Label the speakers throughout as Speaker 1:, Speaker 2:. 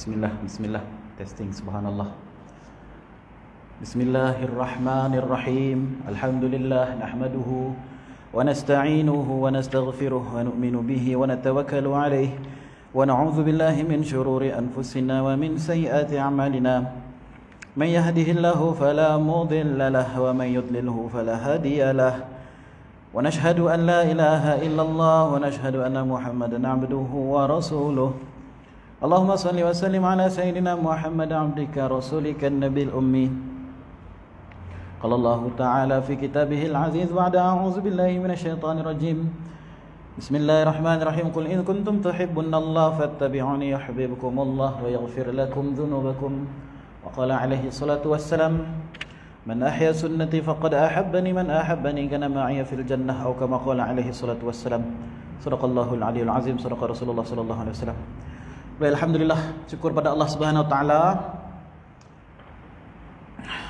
Speaker 1: Bismillah, bismillah. Testing, subhanallah. Bismillahirrahmanirrahim. Alhamdulillah, nahmaduhu wa nasta'inuhu wa nastaghfiruh wa nu'minu bihi wa natawakkalu alayh wa na'udzu billahi min shururi anfusina wa min sayyiati a'malina. Man yahdihillahu fala mudilla lahu wa man yudlilhu fala hadiya lahu. Wa nashhadu an la ilaha illallah wa nashhadu anna Muhammadan 'abduhu wa rasuluh. Allahumma salli wa sallim ala sayyidina Muhammad 'abdika rasulika an-nabiyil ummi. Qala Allah ta'ala fi kitabihil aziz ba'da a'udzu billahi minasy syaithanir rajim. Bismillahirrahmanirrahim. Qul in kuntum tuhibbunallaha fattabi'uni yuhibbukumullah wa yaghfir lakum dhunubakum. Wa qala alaihi salatu wassalam, man ahya sunnati faqad ahabbani, man ahabbani kana ma'iya fil jannah, atau kama qala alaihi salatu wassalam. Sadaqallahul aliyyul azim, sadaqa Rasulullah sallallahu alaihi wasallam. Baik, alhamdulillah, syukur pada Allah Subhanahu wa taala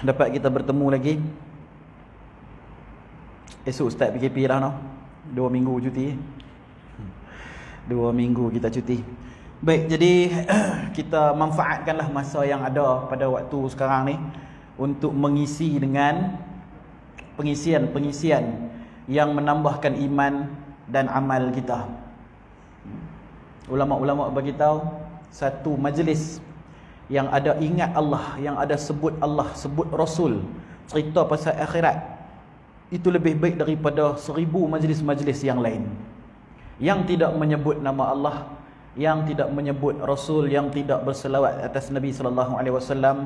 Speaker 1: dapat kita bertemu lagi. Esok start PKP dah noh. 2 minggu cuti. 2 minggu kita cuti. Baik, jadi kita manfaatkanlah masa yang ada pada waktu sekarang ni untuk mengisi dengan pengisian yang menambahkan iman dan amal kita. Ulama-ulama bagi tahu satu majlis yang ada ingat Allah, yang ada sebut Allah, sebut Rasul, cerita pasal akhirat, itu lebih baik daripada 1000 majlis-majlis yang lain yang tidak menyebut nama Allah, yang tidak menyebut Rasul, yang tidak berselawat atas Nabi sallallahu alaihi wasallam,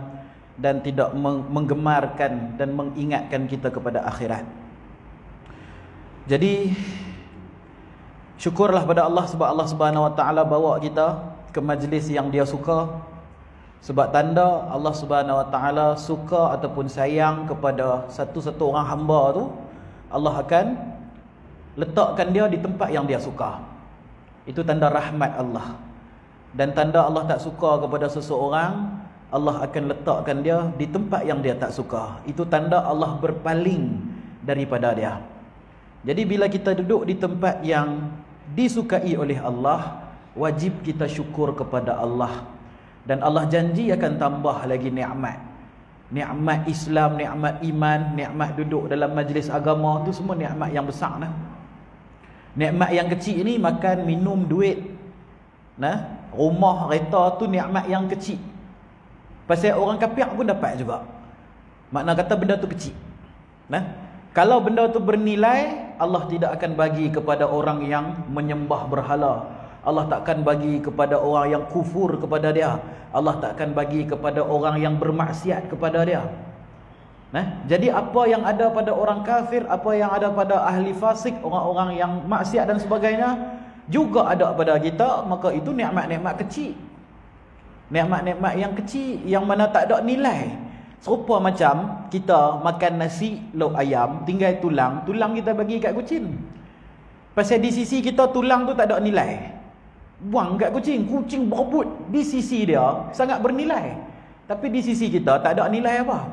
Speaker 1: dan tidak menggemarkan dan mengingatkan kita kepada akhirat. Jadi syukurlah pada Allah sebab Allah Subhanahu wa taala bawa kita ke majlis yang dia suka. Sebab tanda Allah Subhanahu wa taala suka ataupun sayang kepada satu-satu orang hamba tu, Allah akan letakkan dia di tempat yang dia suka. Itu tanda rahmat Allah. Dan tanda Allah tak suka kepada seseorang, Allah akan letakkan dia di tempat yang dia tak suka. Itu tanda Allah berpaling daripada dia. Jadi bila kita duduk di tempat yang disukai oleh Allah, wajib kita syukur kepada Allah. Dan Allah janji akan tambah lagi nikmat. Nikmat Islam, nikmat iman, nikmat duduk dalam majlis agama, tu semua nikmat yang besar nah. Nikmat yang kecil ni makan, minum, duit, nah, rumah, kereta, tu nikmat yang kecil. Pasal orang kafir pun dapat juga. Makna kata benda tu kecil. Nah, kalau benda tu bernilai, Allah tidak akan bagi kepada orang yang menyembah berhala. Allah takkan bagi kepada orang yang kufur kepada dia. Allah takkan bagi kepada orang yang bermaksiat kepada dia. Nah, jadi apa yang ada pada orang kafir, apa yang ada pada ahli fasik, orang-orang yang maksiat dan sebagainya, juga ada pada kita. Maka itu nikmat-nikmat kecil. Nikmat-nikmat yang kecil, yang mana tak ada nilai. Serupa macam kita makan nasi lauk ayam, tinggal tulang, tulang kita bagi kat kucing. Pasal di sisi kita tulang tu tak ada nilai. Buang kat kucing, kucing berebut. Di sisi dia sangat bernilai. Tapi di sisi kita tak ada nilai apa.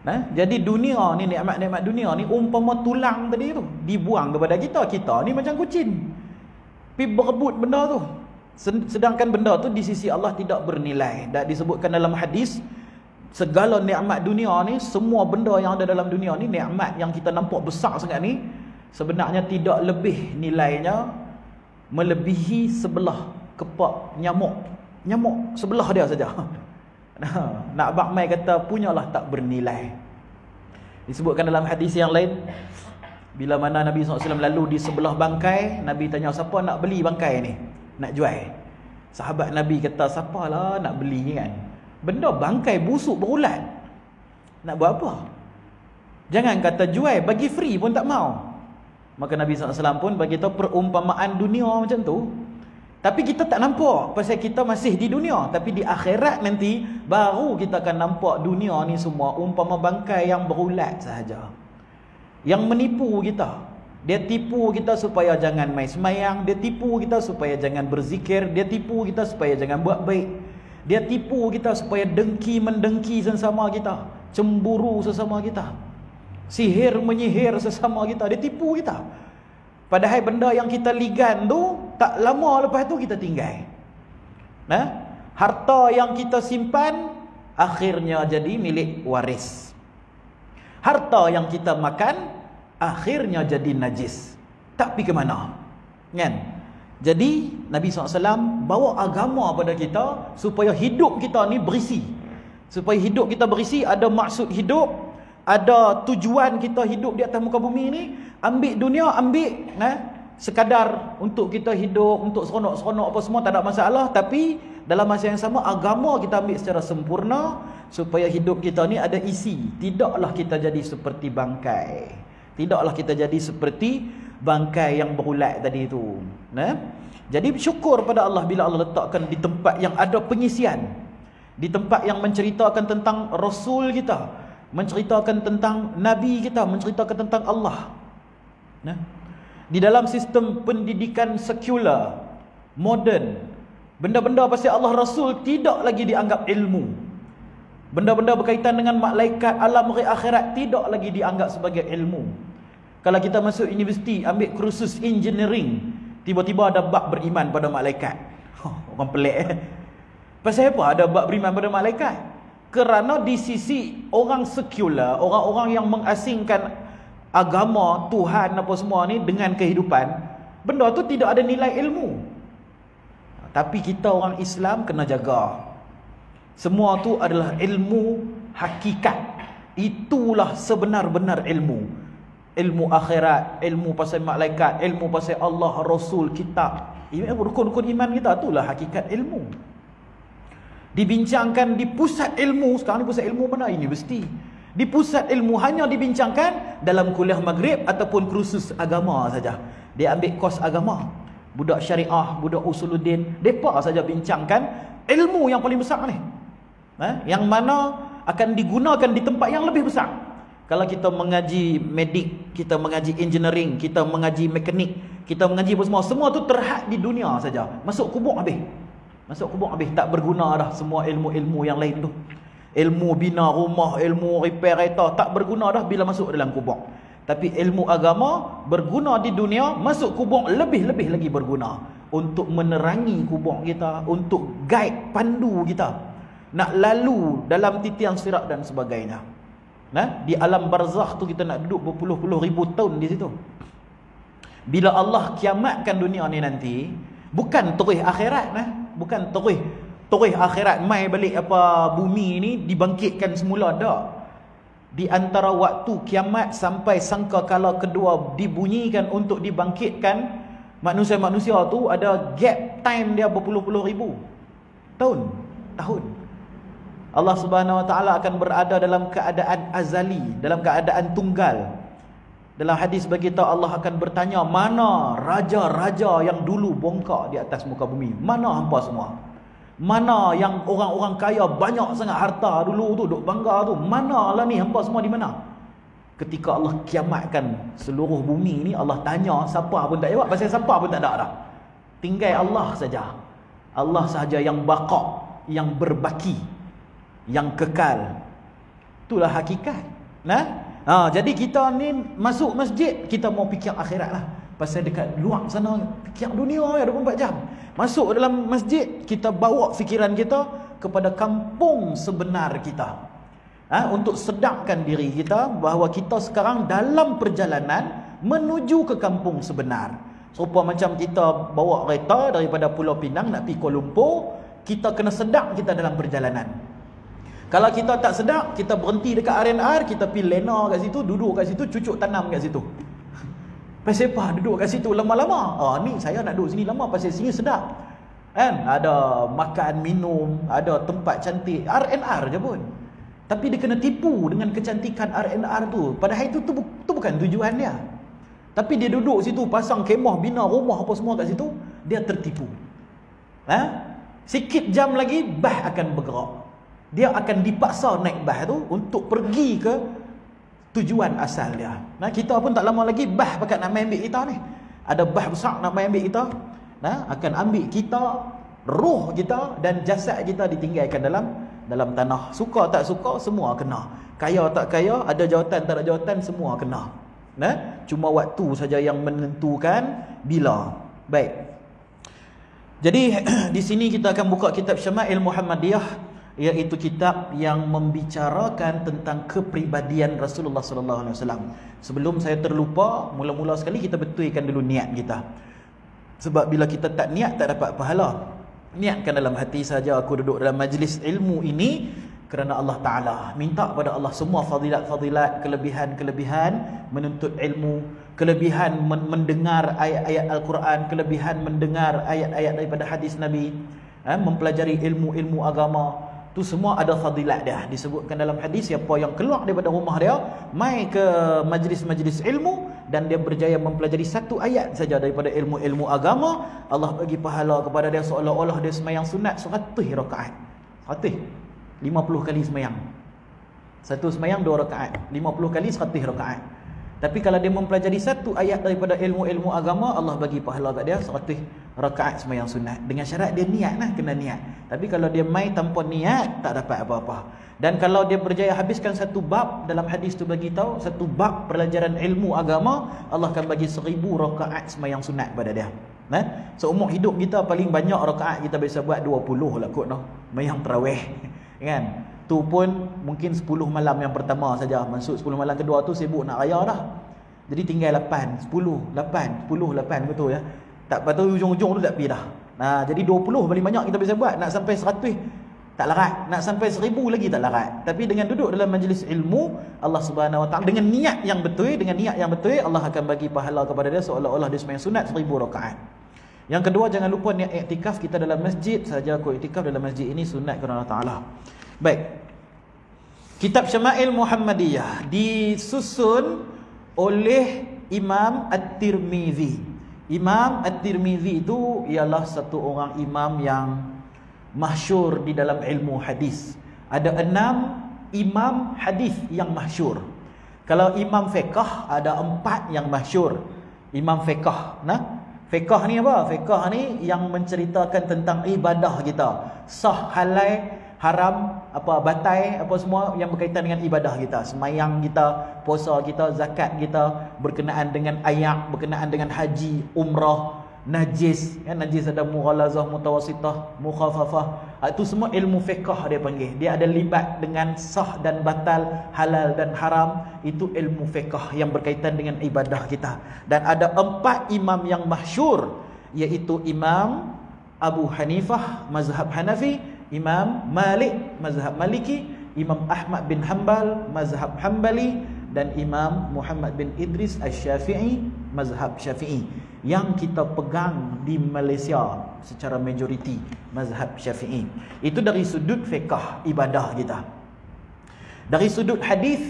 Speaker 1: Nah, jadi dunia ni, nikmat-nikmat dunia ni umpama tulang tadi tu, dibuang kepada kita. Kita ni macam kucing, pi berebut benda tu. Sedangkan benda tu di sisi Allah tidak bernilai. Dan disebutkan dalam hadis, segala nikmat dunia ni, semua benda yang ada dalam dunia ni, nikmat yang kita nampak besar sangat ni, sebenarnya tidak lebih nilainya melebihi sebelah kepak nyamuk. Nyamuk sebelah dia saja. Nak abang mai kata punyalah tak bernilai. Disebutkan dalam hadis yang lain, bila mana Nabi SAW lalu di sebelah bangkai, Nabi tanya, siapa nak beli bangkai ni? Nak jual. Sahabat Nabi kata, siapalah nak beli ni kan? Benda bangkai busuk berulat, nak buat apa? Jangan kata jual, bagi free pun tak mau. Maka Nabi SAW pun bagi tahu perumpamaan dunia macam tu. Tapi kita tak nampak, pasal kita masih di dunia. Tapi di akhirat nanti baru kita akan nampak dunia ni semua umpama bangkai yang berulat sahaja, yang menipu kita. Dia tipu kita supaya jangan main semayang, dia tipu kita supaya jangan berzikir, dia tipu kita supaya jangan buat baik, dia tipu kita supaya dengki mendengki sesama kita, cemburu sesama kita, sihir menyihir sesama kita, dia tipu kita. Padahal benda yang kita ligan tu tak lama lepas tu kita tinggal. Nah, Harta yang kita simpan akhirnya jadi milik waris. Harta yang kita makan akhirnya jadi najis. Tak pergi ke mana? Kan? Jadi Nabi SAW bawa agama pada kita supaya hidup kita ni berisi. Supaya hidup kita berisi, ada maksud hidup, ada tujuan kita hidup di atas muka bumi ni. Ambil dunia, ambil sekadar untuk kita hidup, untuk seronok-seronok apa semua, tak ada masalah. Tapi dalam masa yang sama, agama kita ambil secara sempurna supaya hidup kita ni ada isi. Tidaklah kita jadi seperti bangkai. Tidaklah kita jadi seperti bangkai yang berulat tadi tu. Jadi syukur pada Allah bila Allah letakkan di tempat yang ada pengisian, di tempat yang menceritakan tentang Rasul kita, menceritakan tentang Nabi kita, menceritakan tentang Allah. Di dalam sistem pendidikan sekular, moden, benda-benda pasal Allah Rasul tidak lagi dianggap ilmu. Benda-benda berkaitan dengan malaikat, alam akhirat tidak lagi dianggap sebagai ilmu. Kalau kita masuk universiti, ambil kursus engineering, tiba-tiba ada bab beriman pada malaikat. Orang pelik Pasal apa ada bab beriman pada malaikat? Kerana di sisi orang sekular, orang-orang yang mengasingkan agama, Tuhan apa semua ni dengan kehidupan, benda tu tidak ada nilai ilmu. Tapi kita orang Islam kena jaga. Semua tu adalah ilmu hakikat. Itulah sebenar-benar ilmu. Ilmu akhirat, ilmu pasal malaikat, ilmu pasal Allah, Rasul, kitab. Rukun-rukun iman kita, itulah hakikat ilmu. Dibincangkan di pusat ilmu. Sekarang ni pusat ilmu mana? Universiti. Di pusat ilmu hanya dibincangkan dalam kuliah maghrib ataupun kursus agama saja. Dia ambil kos agama. Budak syariah, budak usuluddin, mereka saja bincangkan ilmu yang paling besar ni. Yang mana akan digunakan di tempat yang lebih besar. Kalau kita mengaji medik, kita mengaji engineering, kita mengaji mekanik, kita mengaji apa semua tu terhad di dunia saja. Masuk kubur habis. Masuk kubur habis, tak berguna dah semua ilmu-ilmu yang lain tu. Ilmu bina rumah, ilmu repair kereta, tak berguna dah bila masuk dalam kubur. Tapi ilmu agama berguna di dunia, masuk kubur lebih-lebih lagi berguna. Untuk menerangi kubur kita, untuk guide, pandu kita nak lalu dalam titian sirat dan sebagainya. Di alam barzakh tu kita nak duduk berpuluh-puluh ribu tahun di situ. Bila Allah kiamatkan dunia ni nanti, bukan terus akhirat, bukan terus akhirat mai balik apa bumi ni dibangkitkan semula, dak. Di antara waktu kiamat sampai sangkakala kedua dibunyikan untuk dibangkitkan manusia-manusia tu, ada gap time dia berpuluh-puluh ribu tahun. Allah Subhanahu Wa Taala akan berada dalam keadaan azali, dalam keadaan tunggal. Dalam hadis berkata Allah akan bertanya, mana raja-raja yang dulu bongkak di atas muka bumi? Mana hampa semua? Mana yang orang-orang kaya banyak sangat harta dulu tu, duk bangga tu? Mana lah ni, hampa semua di mana? Ketika Allah kiamatkan seluruh bumi ni, Allah tanya, siapa pun tak jawab, pasal siapa pun tak ada dah. Tinggal Allah saja. Allah sahaja yang baqa, yang berbaki, yang kekal. Itulah hakikat. Jadi kita ni masuk masjid, kita mau fikir akhirat lah. Pasal dekat luar sana fikir dunia ya 24 jam. Masuk dalam masjid, kita bawa fikiran kita kepada kampung sebenar kita. Untuk sedapkan diri kita bahawa kita sekarang dalam perjalanan menuju ke kampung sebenar. Serupa macam kita bawa kereta daripada Pulau Pinang nak pergi Kuala Lumpur, kita kena sedap kita dalam perjalanan. Kalau kita tak sedap, kita berhenti dekat R&R, kita pergi lena kat situ, duduk kat situ, cucuk tanam kat situ. Pasal apa duduk kat situ lama-lama? Ni saya nak duduk sini lama pasal sini sedap. Ada makan, minum, ada tempat cantik, R&R je pun. Tapi dia kena tipu dengan kecantikan R&R tu. Padahal itu bukan tujuan dia. Tapi dia duduk situ, pasang kemah, bina rumah apa semua kat situ, dia tertipu. Sikit jam lagi bah akan bergerak. Dia akan dipaksa naik bah tu untuk pergi ke tujuan asal dia. Kita pun tak lama lagi bah pakat nak main ambil kita ni. Ada bah besar nak main ambil kita. Akan ambil kita, roh kita dan jasad kita ditinggalkan dalam tanah. Suka tak suka, semua kena. Kaya tak kaya, ada jawatan tak ada jawatan, semua kena. Cuma waktu saja yang menentukan bila. Baik. Jadi di sini kita akan buka kitab Syama'il Muhammadiyah, iaitu kitab yang membicarakan tentang kepribadian Rasulullah sallallahu alaihi wasallam. Sebelum saya terlupa, mula-mula sekali kita betulkan dulu niat kita. Sebab bila kita tak niat tak dapat pahala. Niatkan dalam hati saja aku duduk dalam majlis ilmu ini kerana Allah Ta'ala. Minta pada Allah semua fadilat-fadilat, kelebihan-kelebihan menuntut ilmu, kelebihan mendengar ayat-ayat Al-Quran, kelebihan mendengar ayat-ayat daripada hadis Nabi, mempelajari ilmu-ilmu agama. Tu semua ada fadilat dia. Disebutkan dalam hadis, siapa yang keluar daripada rumah dia mai ke majlis-majlis ilmu dan dia berjaya mempelajari satu ayat saja daripada ilmu-ilmu agama, Allah bagi pahala kepada dia seolah-olah dia semayang sunat 100 rakaat. 50 kali semayang. Satu semayang 2 rakaat. 50 kali 100 rakaat. Tapi kalau dia mempelajari satu ayat daripada ilmu-ilmu agama, Allah bagi pahala kat dia 100 rakaat sembahyang sunat. Dengan syarat dia niat lah, kena niat. Tapi kalau dia mai tanpa niat, tak dapat apa-apa. Dan kalau dia berjaya habiskan satu bab, dalam hadis tu bagi tahu, satu bab pelajaran ilmu agama, Allah akan bagi 1000 rakaat sembahyang sunat pada dia. Seumur hidup kita paling banyak rakaat kita biasa buat 20 lah kot noh. Sembahyang tarawih. Kan? Tu pun mungkin 10 malam yang pertama saja. Masuk 10 malam kedua tu sibuk nak raya dah. Jadi tinggal 8, 10, 8, 10, 8 betul ya. Tak patut ujung-ujung tu tak pergi dah. Jadi 20 paling banyak kita bisa buat. Nak sampai 100 tak larat. Nak sampai 1000 lagi tak larat. Tapi dengan duduk dalam majlis ilmu, Allah Subhanahu Wa Taala dengan niat yang betul, Allah akan bagi pahala kepada dia seolah-olah dia sembahyang sunat 1000 rakaat. Yang kedua, jangan lupa niat iktikaf kita dalam masjid saja. Aku iktikaf dalam masjid ini sunat kerana Allah Taala. Baik. Kitab Syama'il Muhammadiyah disusun oleh Imam At-Tirmizi. Imam At-Tirmizi itu ialah satu orang imam yang masyhur di dalam ilmu hadis. Ada 6 imam hadis yang masyhur. Kalau imam fiqh ada 4 yang masyhur. Imam fiqh, fiqh ni apa? Fiqh ni yang menceritakan tentang ibadah kita. Sah, halal, haram, apa batai, apa semua yang berkaitan dengan ibadah kita. Semayang kita, puasa kita, zakat kita, berkenaan dengan ayat, berkenaan dengan haji, umrah, najis, ya, najis ada mughalazah, mutawassitah, mukhafafah. Itu semua ilmu fiqh dia panggil. Dia ada libat dengan sah dan batal, halal dan haram. Itu ilmu fiqh yang berkaitan dengan ibadah kita. Dan ada 4 imam yang masyhur, iaitu Imam Abu Hanifah mazhab Hanafi, Imam Malik mazhab Maliki, Imam Ahmad bin Hanbal mazhab Hanbali, dan Imam Muhammad bin Idris Asy-Syafi'i mazhab Syafi'i. Yang kita pegang di Malaysia secara majoriti mazhab Syafi'i. Itu dari sudut fiqh ibadah kita. Dari sudut hadis,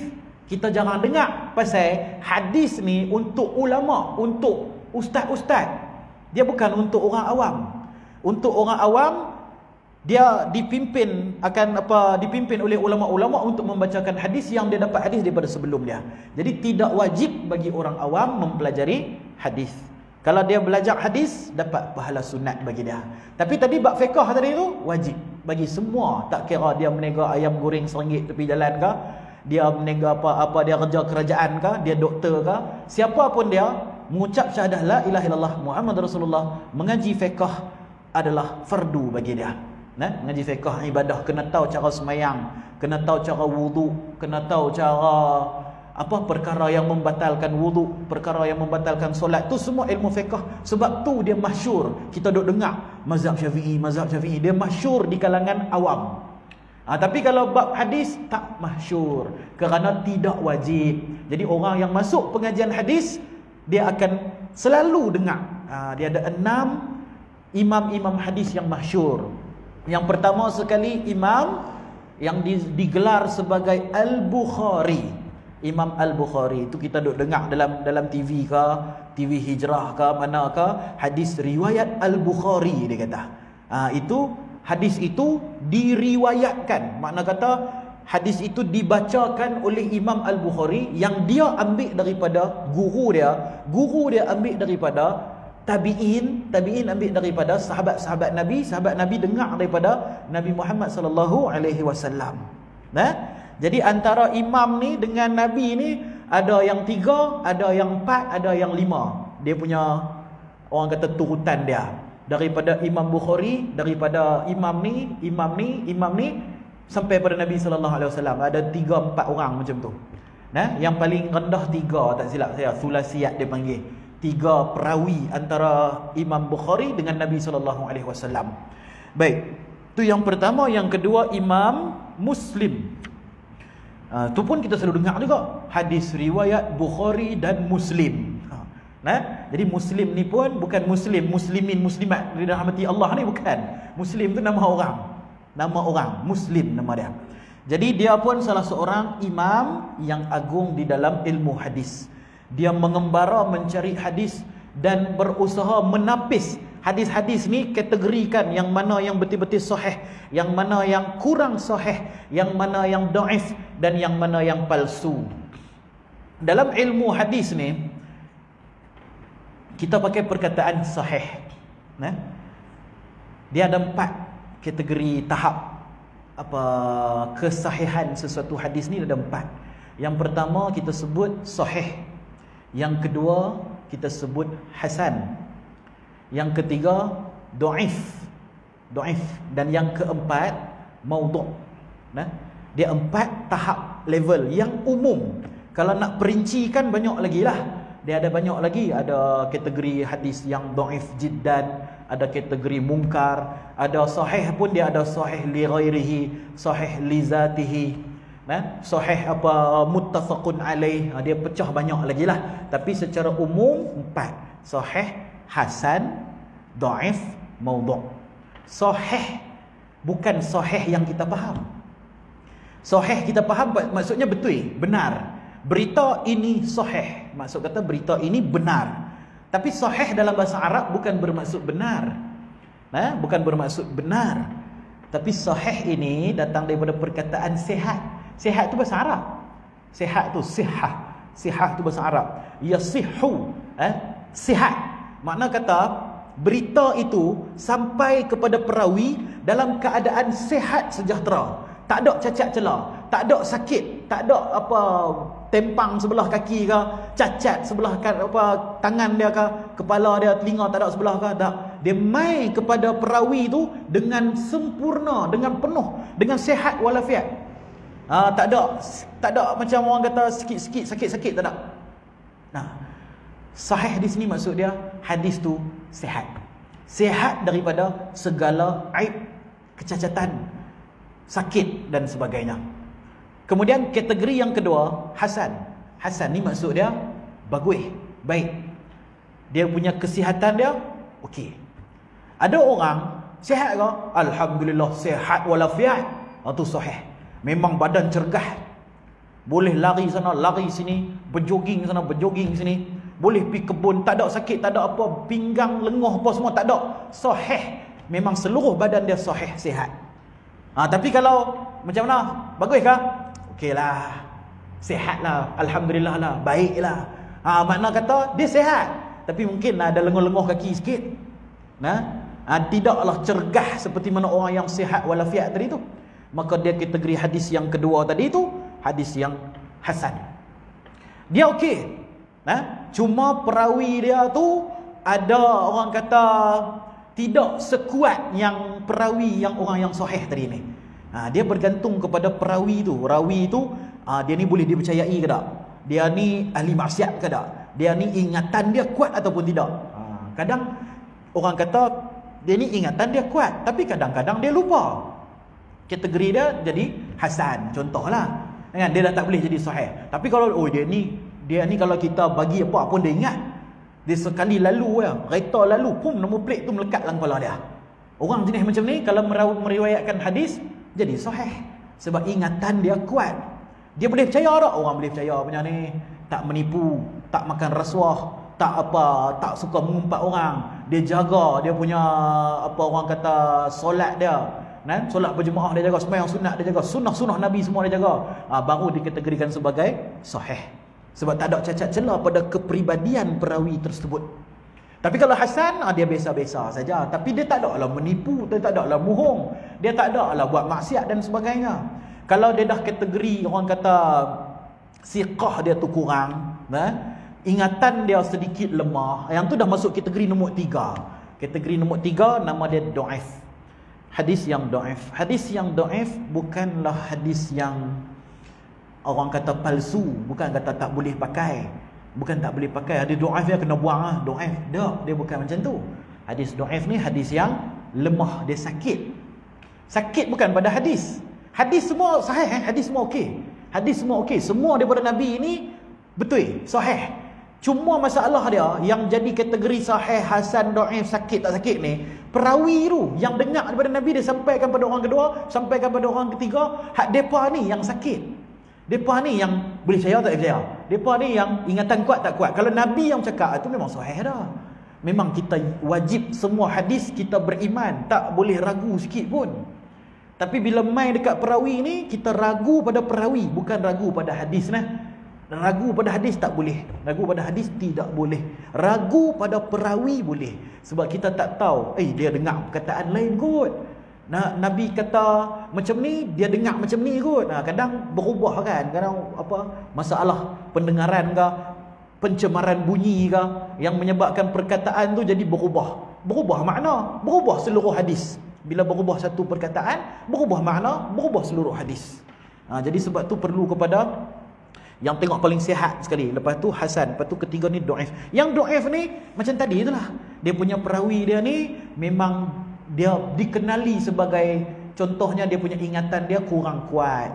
Speaker 1: kita jangan dengar pasal hadis ni untuk ulama, untuk ustaz-ustaz. Dia bukan untuk orang awam. Untuk orang awam, dia dipimpin oleh ulama-ulama untuk membacakan hadis yang dia dapat hadis daripada sebelum dia. Jadi tidak wajib bagi orang awam mempelajari hadis. Kalau dia belajar hadis, dapat pahala sunat bagi dia. Tapi tadi bab fiqh tadi tu wajib bagi semua, tak kira dia meniaga ayam goreng RM1 tepi jalan ke, dia meniaga apa dia kerja kerajaan ke, dia doktor ke, siapa pun dia, mengucap syahadah la ilaha illallah Muhammad Rasulullah, mengaji fiqh adalah fardu bagi dia. Ngaji fiqh ibadah, kena tahu cara semayang, kena tahu cara wudu, kena tahu cara perkara yang membatalkan wudu, perkara yang membatalkan solat. Tu semua ilmu fiqh. Sebab tu dia masyhur. Kita duk dengar mazhab Syafi'i dia masyhur di kalangan awam. Tapi kalau bab hadis tak masyhur kerana tidak wajib. Jadi orang yang masuk pengajian hadis, dia akan selalu dengar. Dia ada 6 imam-imam hadis yang masyhur. Yang pertama sekali, imam yang digelar sebagai Al-Bukhari. Imam Al-Bukhari itu kita duk dengar dalam TV ke, TV Hijrah ke, mana ke, hadis riwayat Al-Bukhari dia kata. Itu hadis itu diriwayatkan. Makna kata hadis itu dibacakan oleh Imam Al-Bukhari yang dia ambil daripada guru dia ambil daripada tabi'in ambil daripada sahabat Nabi dengar daripada Nabi Muhammad sallallahu alaihi wasallam. Jadi antara imam ni dengan Nabi ni ada yang 3, ada yang 4, ada yang 5. Dia punya orang kata turutan dia. daripada Imam Bukhari, daripada imam ni sampai pada Nabi sallallahu alaihi wasallam. Ada 3-4 orang macam tu. Nah, yang paling rendah 3 tak silap saya, sulasiyat dia panggil. 3 perawi antara Imam Bukhari dengan Nabi sallallahu alaihi wasallam. Baik, tu yang pertama. Yang kedua, Imam Muslim. Tu pun kita selalu dengar juga, hadis riwayat Bukhari dan Muslim. Nah, jadi Muslim ni pun bukan muslim, muslimin, muslimat dirahmati Allah ni, bukan. Muslim tu nama orang. Nama orang, Muslim nama dia. Jadi dia pun salah seorang imam yang agung di dalam ilmu hadis. Dia mengembara mencari hadis dan berusaha menapis hadis-hadis ni, kategorikan yang mana yang betul-betul sahih, yang mana yang kurang sahih, yang mana yang dhaif dan yang mana yang palsu. Dalam ilmu hadis ni kita pakai perkataan sahih. Nah, dia ada 4 kategori tahap kesahihan sesuatu hadis ni, ada 4. Yang pertama kita sebut sahih. Yang kedua kita sebut hasan. Yang ketiga dhaif. Dan yang keempat maudhu'. Nah, dia 4 tahap level yang umum. Kalau nak perincikan banyak lagi lah. Dia ada banyak lagi, ada kategori hadis yang dhaif jiddan, ada kategori mungkar, ada sahih pun dia ada sahih li ghairihi, sahih li zatihi, sahih muttafaqun alaih. Dia pecah banyak lagi lah. Tapi secara umum 4: sahih, hasan, dhaif, maudhu'. Sahih bukan sahih yang kita faham. Sahih kita faham maksudnya betul, benar. Berita ini sahih, maksud kata berita ini benar. Tapi sahih dalam bahasa Arab bukan bermaksud benar. Bukan bermaksud benar. Tapi sahih ini datang daripada perkataan sihat. Sihat tu bahasa Arab. Sihat tu sihah. Sihah tu bahasa Arab. Yasihhu, sihat. Makna kata berita itu sampai kepada perawi dalam keadaan sihat sejahtera. Tak ada cacat celah, tak ada sakit, tak ada tempang sebelah kaki ke, cacat sebelah tangan dia ke, kepala dia, telinga tak ada sebelah ke, tak. Dia mai kepada perawi tu dengan sempurna, dengan penuh, dengan sihat walafiat. Tak ada macam orang kata sikit-sikit sakit-sakit, tak ada. Nah, sahih di sini maksud dia hadis tu sihat. Sihat daripada segala aib, kecacatan, sakit dan sebagainya. Kemudian kategori yang kedua, hasan. Hasan ni maksud dia bagus, baik. Dia punya kesihatan dia okey. Ada orang sihat ke? Alhamdulillah sihat walafiat. Itu sahih. Memang badan cergah. Boleh lari sana, lari sini, berjoging sana, berjoging sini. Boleh pergi kebun, tak ada sakit, tak ada apa, pinggang, lenguh apa semua tak ada. Sahih. Memang seluruh badan dia sahih, sihat. Tapi kalau macam mana? Bagus ke? Okeylah. Sihatlah, alhamdulillah lah, baiklah. Makna kata dia sihat, tapi mungkin ada lenguh-lenguh kaki sikit. Tidaklah cergah seperti mana orang yang sihat walafiat tadi tu. Maka dia kategori hadis yang kedua tadi tu, hadis yang hasan. Dia okey. Cuma perawi dia tu ada orang kata tidak sekuat yang perawi yang orang yang sahih tadi ni. Dia bergantung kepada perawi tu. Rawi tu dia ni boleh dipercayai ke tak? Dia ni ahli maksiat ke tak? Dia ni ingatan dia kuat ataupun tidak? Kadang orang kata dia ni ingatan dia kuat, tapi kadang-kadang dia lupa. Kategori dia jadi hasan, contohlah. Kan dia dah tak boleh jadi sahih. Tapi kalau dia ni kalau kita bagi apa pun dia ingat. Dia sekali lalu kereta lalu, pum, nombor plate tu melekat dalam kepala dia. Orang jenis macam ni kalau meriwayatkan hadis jadi sahih sebab ingatan dia kuat. Dia boleh percaya tak? Orang boleh percaya punya ni, tak menipu, tak makan rasuah, tak suka mengumpat orang. Dia jaga dia punya orang kata solat dia. Solat berjemaah dia jaga, sembahyang sunat dia jaga, sunnah-sunnah Nabi semua dia jaga. Baru dikategorikan sebagai sahih. Sebab tak ada cacat celah pada kepribadian perawi tersebut. Tapi kalau hasan, dia biasa-biasa saja. Tapi dia tak ada lah menipu, dia tak ada lah mohong, dia tak ada lah buat maksiat dan sebagainya. Kalau dia dah kategori orang kata siqah dia tu kurang, ingatan dia sedikit lemah, yang tu dah masuk kategori nombor 3. Kategori nombor 3 nama dia dhaif. Hadis yang dhaif. Hadis yang dhaif bukanlah hadis yang orang kata palsu, bukan kata tak boleh pakai. Bukan tak boleh pakai. Hadis dhaif dia kena buang lah, dhaif. Tak, dia bukan macam tu. Hadis dhaif ni hadis yang lemah, dia sakit. Sakit bukan pada hadis. Hadis semua sahih, hadis semua okey. Hadis semua okey, semua daripada Nabi ini betul, sahih. Cuma masalah dia yang jadi kategori sahih, hasan, dhaif, sakit tak sakit ni, perawi tu yang dengar daripada Nabi dia sampaikan pada orang kedua, sampaikan pada orang ketiga, hak depa ni yang sakit. Depa ni yang boleh percaya tak boleh percaya. Depa ni yang ingatan kuat tak kuat. Kalau Nabi yang cakap itu memang sahih dah. Memang kita wajib semua hadis kita beriman, tak boleh ragu sikit pun. Tapi bila main dekat perawi ni, kita ragu pada perawi, bukan ragu pada hadis nah. Ragu pada hadis tak boleh. Ragu pada hadis tidak boleh. Ragu pada perawi boleh. Sebab kita tak tahu, dia dengar perkataan lain kot. Nabi kata macam ni, dia dengar macam ni kot. Kadang berubah kan. Kadang masalah pendengaran ke, pencemaran bunyi ke, yang menyebabkan perkataan tu jadi berubah. Berubah makna, berubah seluruh hadis. Bila berubah satu perkataan, berubah makna, berubah seluruh hadis. Jadi sebab tu perlu kepada yang tengok paling sihat sekali. Lepas tu hasan. Lepas tu ketiga ni dhaif. Yang dhaif ni macam tadi itulah. Dia punya perawi dia ni memang dia dikenali sebagai, contohnya dia punya ingatan dia kurang kuat.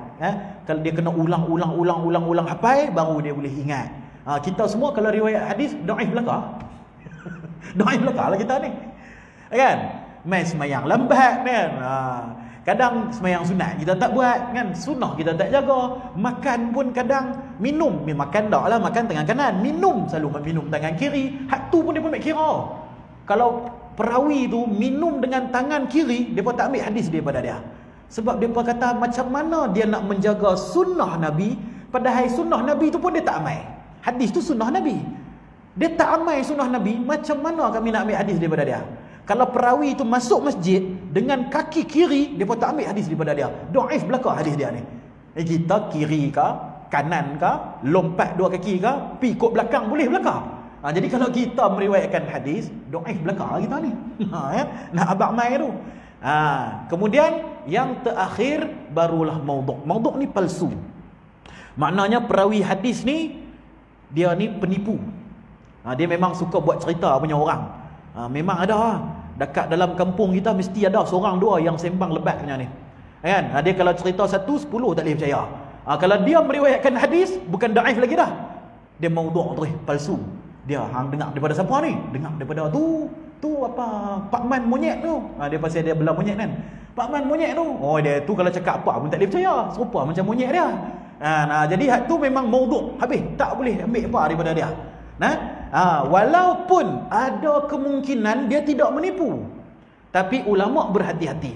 Speaker 1: Kalau dia kena ulang hafal, baru dia boleh ingat. Kita semua kalau riwayat hadis dhaif belaka. Dhaif belaka lah kita ni. Kan? Main semayang lambat kan. Kadang semayang sunat kita tak buat kan, sunnah kita tak jaga. Makan pun kadang minum, makan tak lah, makan tangan kanan, minum selalu minum tangan kiri. Hak tu pun dia pun ambil kira. Kalau perawi tu minum dengan tangan kiri, dia pun tak ambil hadis daripada dia. Sebab dia pun kata macam mana dia nak menjaga sunnah Nabi, padahal sunnah Nabi tu pun dia tak amal. Hadis tu sunnah Nabi, dia tak amal sunnah Nabi. Macam mana kami nak ambil hadis daripada dia? Kalau perawi itu masuk masjid dengan kaki kiri, dia pun tak ambil hadis daripada dia. Dhaif belaka hadis dia ni. Kita kiri ke, kanan ke, lompat dua kaki ke, pi ikut belakang boleh belaka. Jadi kalau kita meriwayatkan hadis, dhaif belaka kita ni. Nak abang mai tu. Kemudian yang terakhir barulah maudhu'. Maudhu' ni palsu. Maknanya perawi hadis ni dia ni penipu. Dia memang suka buat cerita punya orang. Memang ada dekat dalam kampung kita mesti ada seorang dua yang sembang lebat punya ni. Kan? Dia kalau cerita 1, 10 tak boleh percaya. Kalau dia meriwayatkan hadis bukan dhaif lagi dah. Dia maudhu' tu, palsu. Dia hang dengar daripada siapa ni? Dengar daripada tu Pak Man monyet tu. Dia pasal dia belah monyet kan. Pak Man monyet tu. Dia tu kalau cakap apa pun tak boleh percaya. Serupa macam monyet dia. Jadi hak tu memang maudhu'. Habis tak boleh ambil apa daripada dia. Walaupun ada kemungkinan dia tidak menipu, tapi ulama berhati-hati.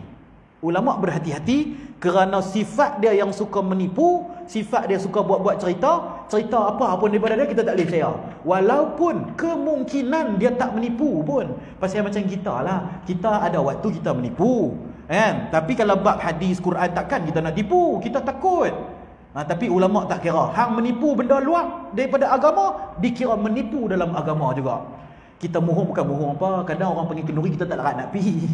Speaker 1: Ulama berhati-hati kerana sifat dia yang suka menipu, sifat dia suka buat-buat cerita apa pun daripada dia kita tak boleh percaya. Walaupun kemungkinan dia tak menipu pun. Pasal macam kita lah, kita ada waktu kita menipu kan? Tapi kalau bab hadis Quran takkan kita nak tipu, kita takut. Tapi ulama tak kira. Hang menipu benda luar daripada agama, dikira menipu dalam agama juga. Kita mohong bukan mohong apa. Kadang orang panggil kenduri kita tak larat nak pergi.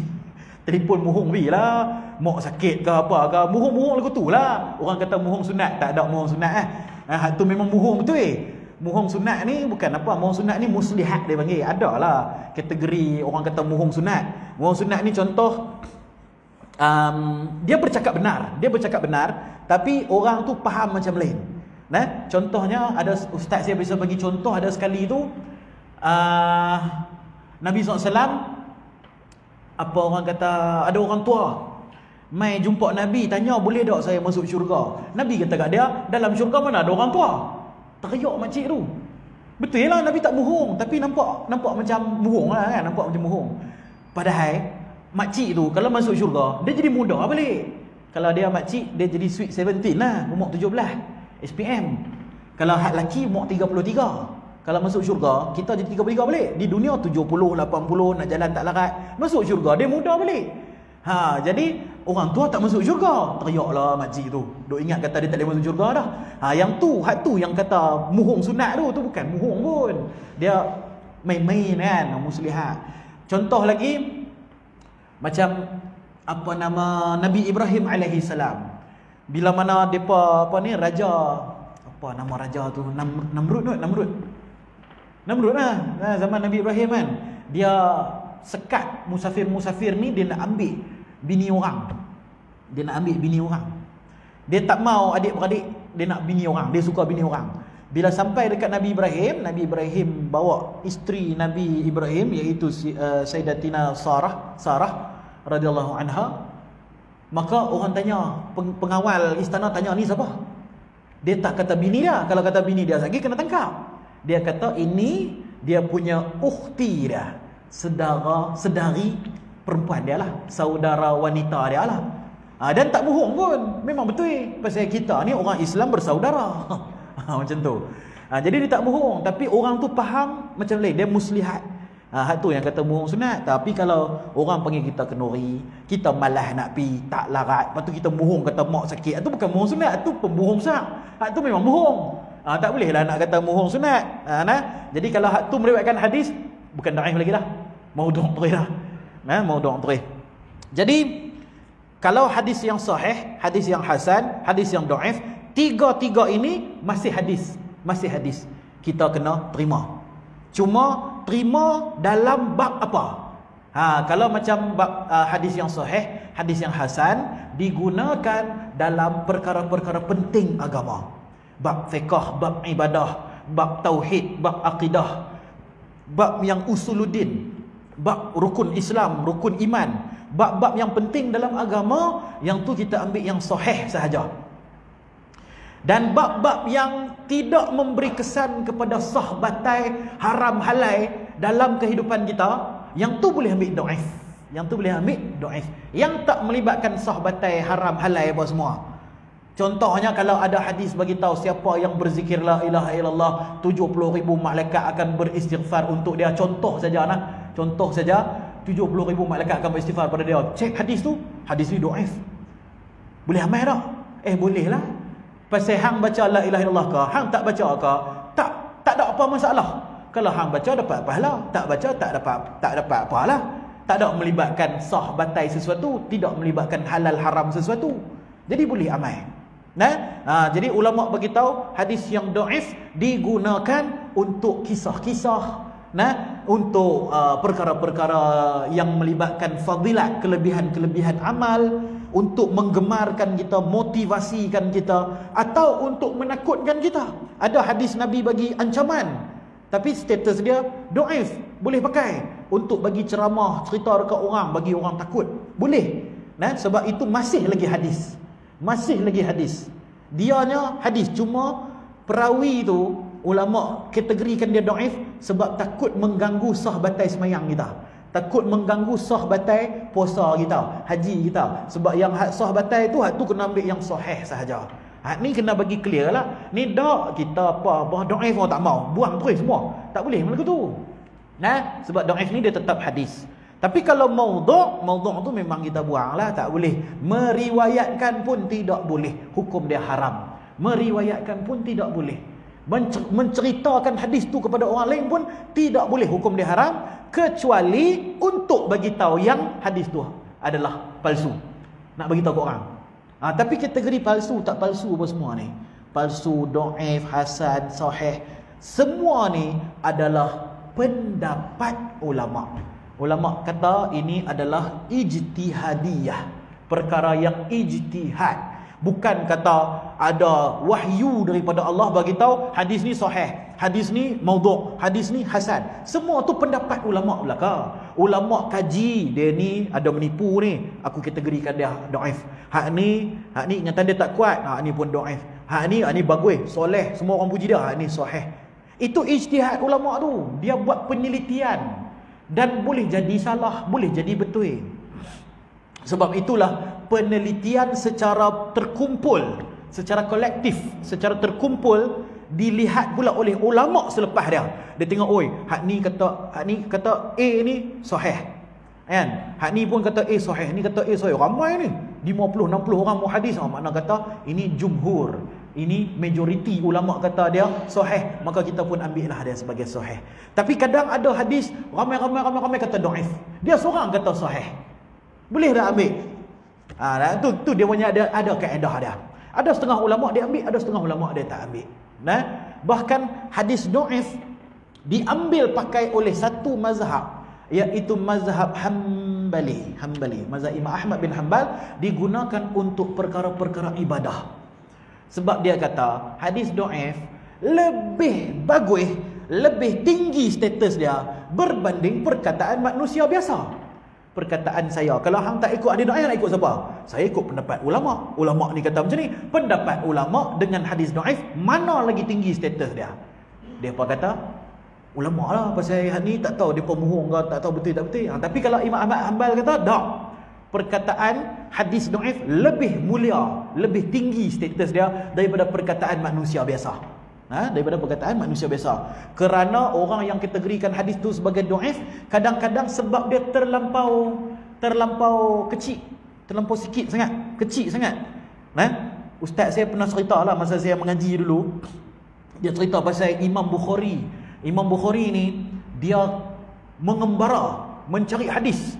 Speaker 1: Telefon mohong pergi lah. Mak sakit ke apa ke. Mohong-mohong lagu tu lah. Orang kata mohong sunat. Tak ada mohong sunat tu memang mohong betul Mohong sunat ni bukan apa. Mohong sunat ni muslihat dia panggil. Ada lah kategori orang kata mohong sunat. Mohong sunat ni contoh, dia bercakap benar, tapi orang tu faham macam lain. Contohnya ada ustaz saya bisa bagi contoh, ada sekali tu Nabi SAW, apa orang kata, ada orang tua mai jumpa Nabi, tanya boleh tak saya masuk syurga. Nabi kata kat dia, dalam syurga mana ada orang tua? Teriak makcik tu. Betul lah Nabi tak bohong, tapi nampak macam bohong lah kan, nampak macam bohong. Padahal makcik tu kalau masuk syurga, dia jadi muda balik. Kalau dia makcik, dia jadi sweet 17 lah, umur 17 SPM. Kalau hak lelaki umur 33. Kalau masuk syurga, kita jadi 33 balik. Di dunia 70, 80 nak jalan tak larat. Masuk syurga dia muda balik. Jadi orang tua tak masuk syurga, teriaklah makcik tu. Duk ingat kata dia tak boleh masuk syurga dah. Yang tu, hak tu yang kata muhung sunat tu bukan muhung pun. Dia main-main kan, muslihat. Contoh lagi macam apa nama Nabi Ibrahim alaihi salam. Bila mana depa raja, apa nama raja tu, Namrud lah. Zaman Nabi Ibrahim kan, dia sekat musafir-musafir ni, dia nak ambil bini orang. Dia tak mau adik-beradik, dia nak bini orang, dia suka bini orang. Bila sampai dekat Nabi Ibrahim bawa isteri Nabi Ibrahim, iaitu Sayyidatina Sarah radhiyallahu anha. Maka orang tanya, pengawal istana tanya, ni siapa? Dia tak kata bini dia. Kalau kata bini dia lagi kena tangkap. Dia kata ini dia punya ukhti dia, sedari perempuan dia lah, saudara wanita dia lah. Dan tak bohong pun, memang betul. Pasal kita ni orang Islam bersaudara. Macam tu. Jadi dia tak bohong, tapi orang tu faham macam lain, dia muslihat. Hak tu yang kata bohong sunat. Tapi kalau orang panggil kita kenuri, kita malas nak pi, tak larat, lepas tu kita bohong kata mak sakit, itu bukan bohong sunat, itu pembohong besar. Hak tu memang bohong. Tak boleh lah nak kata bohong sunat. Jadi kalau hak tu meriwayatkan hadis, bukan dhaif lagi dah, maudhu' terus dah. Maudhu' terus. Jadi kalau hadis yang sahih, hadis yang hasan, hadis yang dhaif, tiga-tiga ini masih hadis. Kita kena terima. Cuma terima dalam bab apa? Kalau macam bab hadis yang sahih, hadis yang hasan digunakan dalam perkara-perkara penting agama. Bab fiqh, bab ibadah, bab tauhid, bab akidah, bab yang usuluddin, bab rukun Islam, rukun iman, bab-bab yang penting dalam agama, yang tu kita ambil yang sahih sahaja. Dan bab-bab yang tidak memberi kesan kepada sah batai, haram halal dalam kehidupan kita, yang tu boleh ambil dhaif. Yang tak melibatkan sah batai, haram halal apa semua. Contohnya kalau ada hadis bagi tahu siapa yang berzikir la ilaha illallah 70,000 malaikat akan beristighfar untuk dia. Contoh saja 70,000 malaikat akan beristighfar pada dia. Cek hadis tu, hadis ni dhaif. Boleh amal tak? Boleh lah. Pasal hang baca la ilaha illallah ke, hang tak baca ke, tak ada apa masalah. Kalau hang baca dapat pahala, tak baca tak dapat pahala. Tak ada melibatkan sah batai sesuatu, tidak melibatkan halal haram sesuatu. Jadi boleh amal. Jadi ulama bagi tahu hadis yang dhaif digunakan untuk kisah-kisah, untuk perkara-perkara yang melibatkan fadilat, kelebihan-kelebihan amal, untuk menggemarkan kita, motivasikan kita, atau untuk menakutkan kita. Ada hadis Nabi bagi ancaman, tapi status dia dhaif, boleh pakai untuk bagi ceramah, cerita dekat orang, bagi orang takut, boleh. Sebab itu masih lagi hadis. Dianya hadis, cuma perawi tu ulama kategorikan dia dhaif sebab takut mengganggu sah batai semayang kita, takut mengganggu sah batai puasa kita, haji kita. Sebab yang sah batai tu, hak tu kena ambil yang sahih sahaja. Hak ni kena bagi clear lah. Ni dak kita apa dhaif orang tak mau, buang terus semua. Tak boleh macam tu. Sebab dhaif ni dia tetap hadis. Tapi kalau maudhu' tu memang kita buang lah, tak boleh. Meriwayatkan pun tidak boleh, hukum dia haram. Meriwayatkan pun tidak boleh. Menceritakan hadis tu kepada orang lain pun tidak boleh, hukum dia haram, kecuali untuk bagi tahu yang hadis tu adalah palsu, nak bagi tahu ke orang. Tapi kategori palsu tak palsu apa semua ni, palsu, dhaif, hasan, sahih, semua ni adalah pendapat ulama. Ulama kata ini adalah ijtihadiyah, perkara yang ijtihad. Bukan kata ada wahyu daripada Allah bagi tahu hadis ni sahih, hadis ni maudhu', hadis ni hasan. Semua tu pendapat ulama belaka. Ulama kaji, dia ni ada menipu ni, aku kategorikan dia dhaif. Hak ni ingatan dia tak kuat, hak ni pun dhaif. Hak ni bagus, soleh, semua orang puji dia, hak ni sahih. Itu ijtihad ulama tu. Dia buat penelitian, dan boleh jadi salah, boleh jadi betul. Sebab itulah penelitian secara terkumpul, secara kolektif, secara terkumpul dilihat pula oleh ulama selepas dia. Dia tengok, hak ni kata A ni sahih. Kan? Hak ni pun kata A sahih, ni kata A sahih. Ramai ni, 50-60 orang muhadis. Makna kata ini jumhur. ini majoriti ulama kata dia sahih, maka kita pun ambil lah dia sebagai sahih. Tapi kadang ada hadis ramai kata dhaif, dia seorang kata sahih, boleh tak ambil? Tu dia punya ada kaedah dia. Ada setengah ulama dia ambil, ada setengah ulama dia tak ambil. Bahkan hadis dhaif diambil pakai oleh satu mazhab, iaitu mazhab Hanbali. Mazhab Imam Ahmad bin Hanbal digunakan untuk perkara-perkara ibadah. Sebab dia kata hadis dhaif lebih bagus, lebih tinggi status dia berbanding perkataan manusia biasa. Perkataan saya, kalau hang tak ikut hadis dhaif, nak ikut siapa? Saya ikut pendapat ulama. Ulama ni kata macam ni. Pendapat ulama dengan hadis dhaif, mana lagi tinggi status dia? Dia apa kata? Ulama lah, pasal ni tak tahu dia pemohong ke, tak tahu betul tak betul. Tapi kalau Imam Ahmad Hanbal kata, tak. Perkataan hadis dhaif lebih mulia, lebih tinggi status dia daripada perkataan manusia biasa. Daripada perkataan manusia biasa. Kerana orang yang kategorikan hadis tu sebagai dhaif, kadang-kadang sebab dia terlampau kecil, terlampau sikit sangat, kecil sangat. Ustaz saya pernah cerita lah masa saya mengaji dulu. Dia cerita pasal Imam Bukhari. Imam Bukhari ni dia mengembara mencari hadis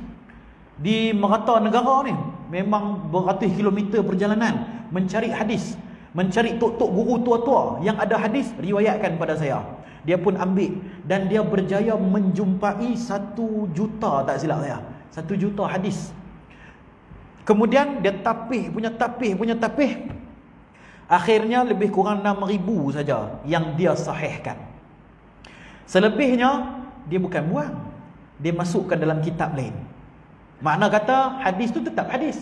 Speaker 1: di merata negara ni, memang beratus kilometer perjalanan mencari hadis, mencari tok-tok guru tua-tua yang ada hadis, riwayatkan pada saya. Dia pun ambil dan dia berjaya menjumpai 1 juta, tak silap saya, 1 juta hadis. Kemudian dia tapih, akhirnya lebih kurang 6,000 saja yang dia sahihkan. Selebihnya dia bukan buang, dia masukkan dalam kitab lain. Makna kata hadis tu tetap hadis,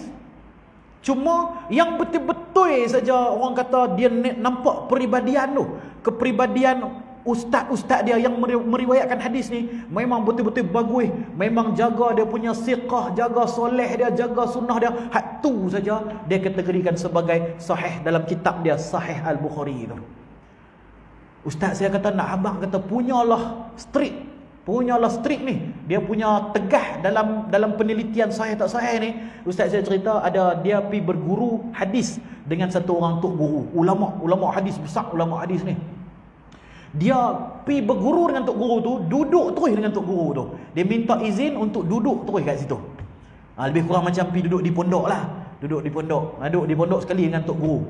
Speaker 1: cuma yang betul-betul saja orang kata dia nampak peribadian tu, kepribadian ustaz-ustaz dia yang meriwayatkan hadis ni memang betul-betul bagus, memang jaga dia punya siqah, jaga soleh dia, jaga sunnah dia, hak tu saja dia kategorikan sebagai sahih dalam kitab dia Sahih Al-Bukhari tu. Ustaz saya kata, nak abang kata punyalah strict ni, dia punya tegah dalam penelitian sahih tak sahih ni. Ustaz saya cerita ada dia pergi berguru hadis dengan satu orang tok guru, ulama hadis besar, ulama hadis ni. Dia pergi berguru dengan tok guru tu, duduk terus dengan tok guru tu. Dia minta izin untuk duduk terus kat situ. Lebih kurang macam pergi duduk di pondok lah. Duduk di pondok sekali dengan tok guru.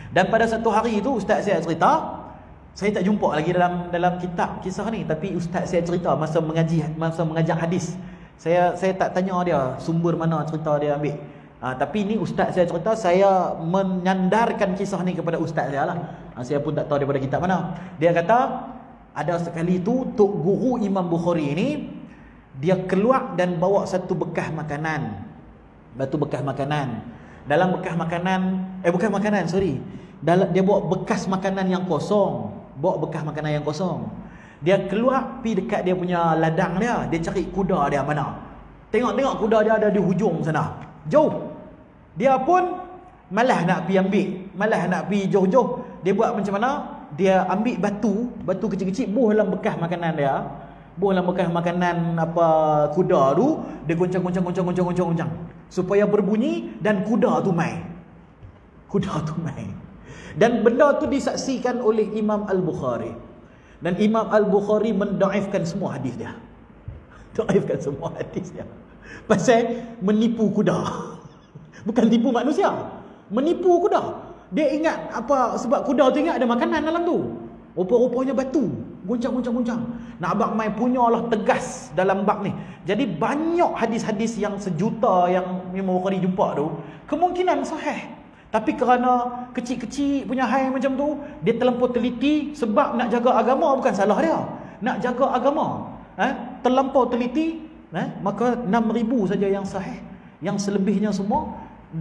Speaker 1: Dan pada satu hari tu ustaz saya cerita, saya tak jumpa lagi dalam kitab kisah ni, tapi ustaz saya cerita masa mengajar hadis. Saya tak tanya dia sumber mana cerita dia ambil. Tapi ni ustaz saya cerita, saya menyandarkan kisah ni kepada ustaz saya lah. Saya pun tak tahu daripada kitab mana. Dia kata ada sekali tu tok guru Imam Bukhari ni dia keluar dan bawa satu bekas makanan. Dalam bekas makanan, dia bawa bekas makanan yang kosong. Dia keluar pergi dekat dia punya ladang dia cari kuda dia mana. Tengok kuda dia ada di hujung sana, jauh. Dia pun malah nak pergi ambil, malah nak pergi jauh-jauh. Dia buat macam mana? Dia ambil batu kecil-kecil, buh dalam bekas makanan dia. Buh dalam bekas makanan kuda tu, dia goncang supaya berbunyi dan kuda tu mai. Dan benda tu disaksikan oleh Imam Al-Bukhari. Dan Imam Al-Bukhari mendaifkan semua hadis dia. Pasal menipu kuda. Bukan tipu manusia, menipu kuda. Dia ingat sebab kuda tu ingat ada makanan dalam tu. Rupa-rupanya batu, goncang. Nak abang mai punyalah tegas dalam bab ni. Jadi banyak hadis-hadis yang 1 juta yang Imam Bukhari jumpa tu kemungkinan sahih. Tapi kerana kecil-kecil punya hal macam tu, dia terlampau teliti. Sebab nak jaga agama bukan salah dia. Nak jaga agama, terlampau teliti, maka 6,000 saja yang sahih. Yang selebihnya semua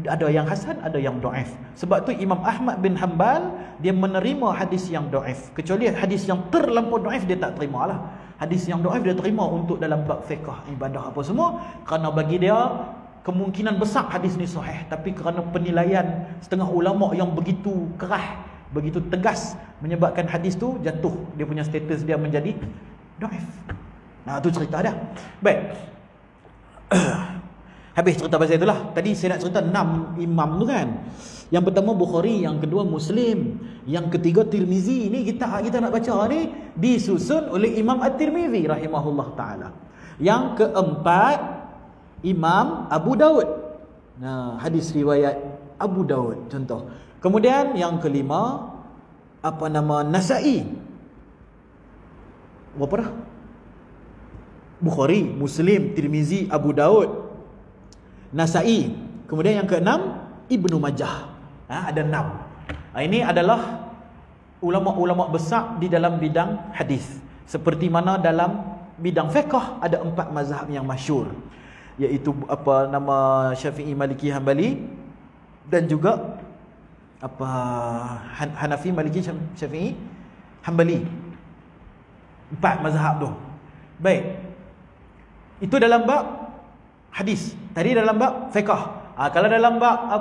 Speaker 1: ada yang hasan, ada yang dhaif. Sebab tu Imam Ahmad bin Hanbal dia menerima hadis yang dhaif. Kecuali hadis yang terlampau dhaif dia tak terima lah. Hadis yang dhaif dia terima untuk dalam bab fiqh, ibadah apa semua. Kerana bagi dia kemungkinan besar hadis ni sahih, tapi kerana penilaian setengah ulama yang begitu keras, begitu tegas, menyebabkan hadis tu jatuh, dia punya status dia menjadi dhaif. Tu cerita dah. Baik. Habis cerita pasal itulah. Tadi saya nak cerita 6 imam tu kan. Yang pertama Bukhari, yang kedua Muslim, yang ketiga Tirmizi. Ini kita nak baca ni disusun oleh Imam At-Tirmizi rahimahullah taala. Yang keempat Imam Abu Daud. Nah, hadis riwayat Abu Daud contoh. Kemudian yang kelima Nasai. Berapa dah? Bukhari, Muslim, Tirmizi, Abu Daud, Nasai. Kemudian yang keenam Ibnu Majah. Ada 6. Ini adalah ulama-ulama besar di dalam bidang hadis. Seperti mana dalam bidang fiqh ada 4 mazhab yang masyhur, iaitu Syafi'i, Maliki, Hambali, dan juga Hanafi, Maliki, Syafi'i, Hambali. 4 mazhab tu. Baik. Itu dalam bab hadis. Tadi dalam bab fiqh. Kalau dalam bab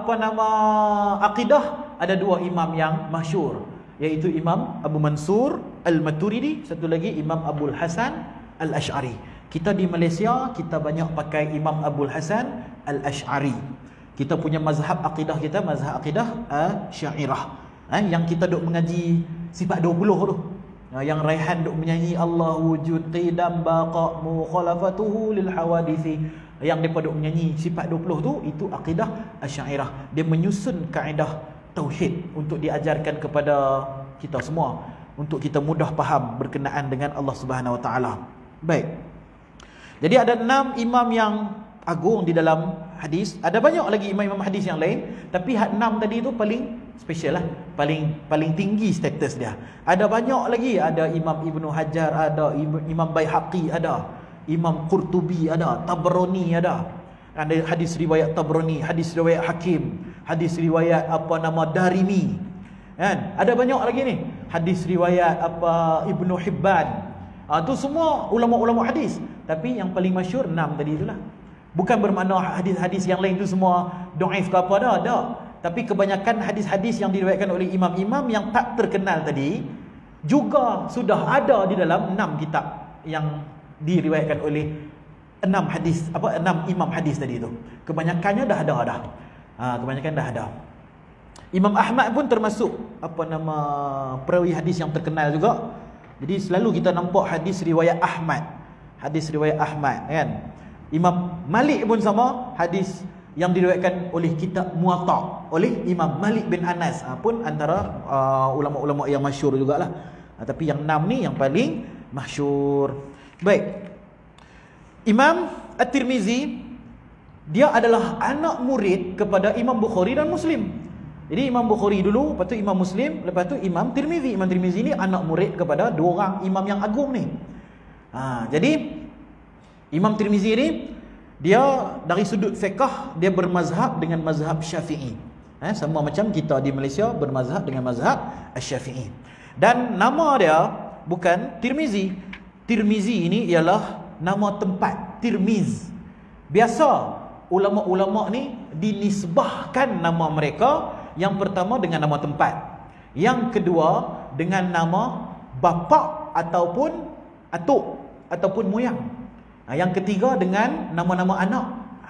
Speaker 1: akidah ada 2 imam yang masyhur, iaitu Imam Abu Mansur Al-Maturidi, satu lagi Imam Abul Hasan Al-Ash'ari. Kita di Malaysia kita banyak pakai Imam Abul Hasan Al-Ash'ari. Kita punya mazhab akidah kita mazhab akidah Syairah. Yang kita duk mengaji sifat 20 tu. Yang Raihan duk menyanyi Allah wujud qidam baqa mukhalafatuhu lil hawadithi. Yang mereka duk menyanyi sifat 20 tu, itu akidah Asy'ariyah. Dia menyusun kaedah tauhid untuk diajarkan kepada kita semua, untuk kita mudah faham berkenaan dengan Allah Subhanahu Wa Taala. Baik. Jadi ada 6 imam yang agung di dalam hadis. Ada banyak lagi imam-imam hadis yang lain, tapi 6 tadi tu paling special lah, paling tinggi status dia. Ada banyak lagi, ada Imam Ibnu Hajar, ada Imam Baihaqi, ada Imam Qurtubi, ada Tabrani, ada hadis riwayat Tabrani, hadis riwayat Hakim, hadis riwayat Darimi, kan? Ada banyak lagi ni, hadis riwayat Ibnu Hibban. Tu semua ulama-ulama hadis, tapi yang paling masyhur 6 tadi itulah. Bukan bermakna hadis-hadis yang lain tu semua dhaif ke apa dah. Tapi kebanyakan hadis-hadis yang diriwayatkan oleh imam-imam yang tak terkenal tadi juga sudah ada di dalam 6 kitab yang diriwayatkan oleh 6 imam hadis tadi tu. Kebanyakannya dah ada. Kebanyakan dah ada. Imam Ahmad pun termasuk perawi hadis yang terkenal juga. Jadi selalu kita nampak hadis riwayat Ahmad. Hadis riwayat Ahmad, kan? Imam Malik pun sama, hadis yang diriwayatkan oleh kitab Muwatta oleh Imam Malik bin Anas, pun antara ulama-ulama yang masyhur jugalah. Tapi yang 6 ni yang paling masyhur. Baik. Imam At-Tirmizi dia adalah anak murid kepada Imam Bukhari dan Muslim. Jadi Imam Bukhari dulu, lepas tu Imam Muslim, lepas tu Imam Tirmizi. Imam Tirmizi ni anak murid kepada 2 orang imam yang agung ni. Jadi Imam Tirmizi ni dia dari sudut fiqh dia bermazhab dengan mazhab Syafi'i. Sama macam kita di Malaysia bermazhab dengan mazhab Asy-Syafi'i. Dan nama dia bukan Tirmizi. Tirmizi ini ialah nama tempat, Tirmiz. Biasa ulama-ulama ni dinisbahkan nama mereka, yang pertama dengan nama tempat, yang kedua dengan nama bapa ataupun atuk ataupun moyang, yang ketiga dengan nama-nama anak.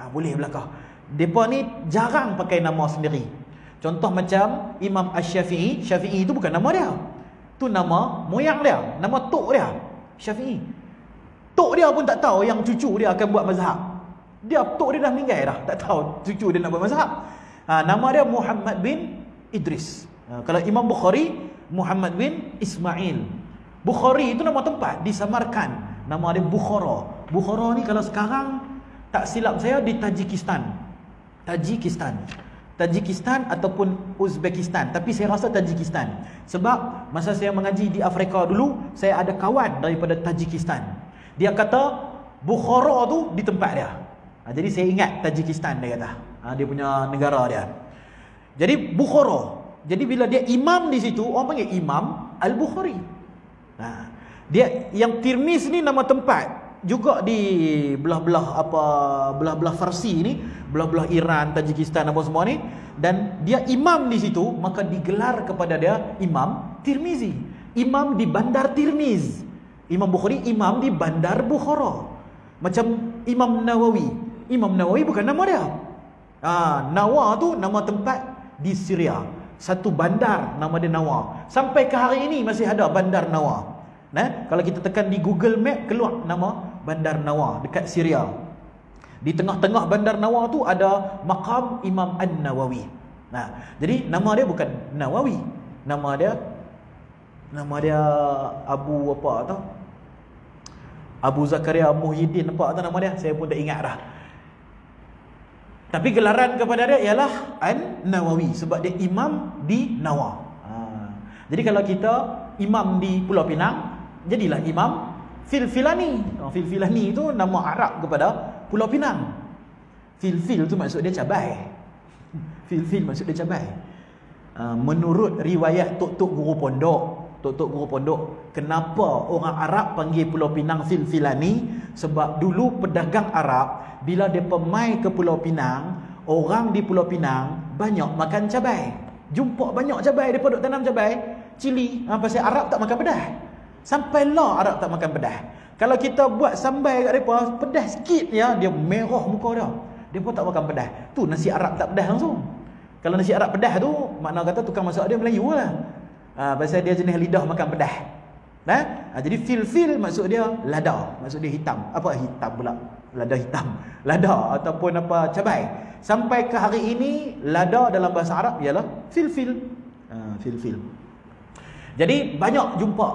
Speaker 1: Boleh belakang. Depa ni jarang pakai nama sendiri. Contoh macam Imam Asy-Syafi'i, Syafi'i itu bukan nama dia. Tu nama moyang dia, nama tok dia, Syafi'i. Tok dia pun tak tahu yang cucu dia akan buat mazhab. Tok dia dah meninggal dah, tak tahu cucu dia nak buat mazhab. Nama dia Muhammad bin Idris. Kalau Imam Bukhari, Muhammad bin Ismail. Bukhari itu nama tempat, disamarkan. Nama dia Bukhara. Bukhara ni kalau sekarang tak silap saya di Tajikistan ataupun Uzbekistan, tapi saya rasa Tajikistan. Sebab masa saya mengaji di Afrika dulu, saya ada kawan daripada Tajikistan. Dia kata Bukhara tu di tempat dia. Jadi saya ingat Tajikistan, dia kata. Dia punya negara dia. Jadi Bukhara. Jadi bila dia imam di situ, orang panggil Imam Al-Bukhari. Dia yang Tirmiz ni nama tempat. Juga di belah-belah Farsi ni, belah-belah Iran, Tajikistan apa semua ni, dan dia imam di situ, maka digelar kepada dia Imam Tirmizi. Imam di Bandar Tirmiz. Imam Bukhari imam di Bandar Bukhara. Macam Imam Nawawi, Imam Nawawi bukan nama dia. Nawa tu nama tempat di Syria. Satu bandar nama dia Nawa. Sampai ke hari ini masih ada bandar Nawa. Kalau kita tekan di Google Map, keluar nama bandar Nawa dekat Syria. Di tengah-tengah bandar Nawa tu ada maqam Imam An-Nawawi. Jadi nama dia bukan Nawawi. Nama dia Abu apa tau? Abu Zakaria Muhyiddin apa nama dia? Saya pun tak ingat dah. Tapi gelaran kepada dia ialah An-Nawawi sebab dia imam di Nawa. Jadi kalau kita imam di Pulau Pinang, jadilah Imam Filfilani. Filfilani itu nama Arab kepada Pulau Pinang. Filfil tu maksud dia cabai. Filfil maksud dia cabai. Menurut riwayat tok-tok guru pondok, kenapa orang Arab panggil Pulau Pinang Filfilani? Sebab dulu pedagang Arab bila dia mai ke Pulau Pinang, orang di Pulau Pinang banyak makan cabai. Jumpa banyak cabai, dia duk tanam cabai, cili. Pasal Arab tak makan pedas. Sampailah Arab tak makan pedas. Kalau kita buat sambal kat mereka, pedas sikit ya, dia merah muka dia. Dia pun tak makan pedas. Tu nasi Arab tak pedas langsung. Kalau nasi Arab pedas tu, makna kata tukang masak dia Melayu lah. Pasal dia jenis lidah makan pedas. Jadi fil maksud dia lada, maksud dia hitam. Apa hitam pula? Lada hitam. Lada ataupun apa cabai. Sampai ke hari ini lada dalam bahasa Arab ialah fil. Jadi banyak jumpa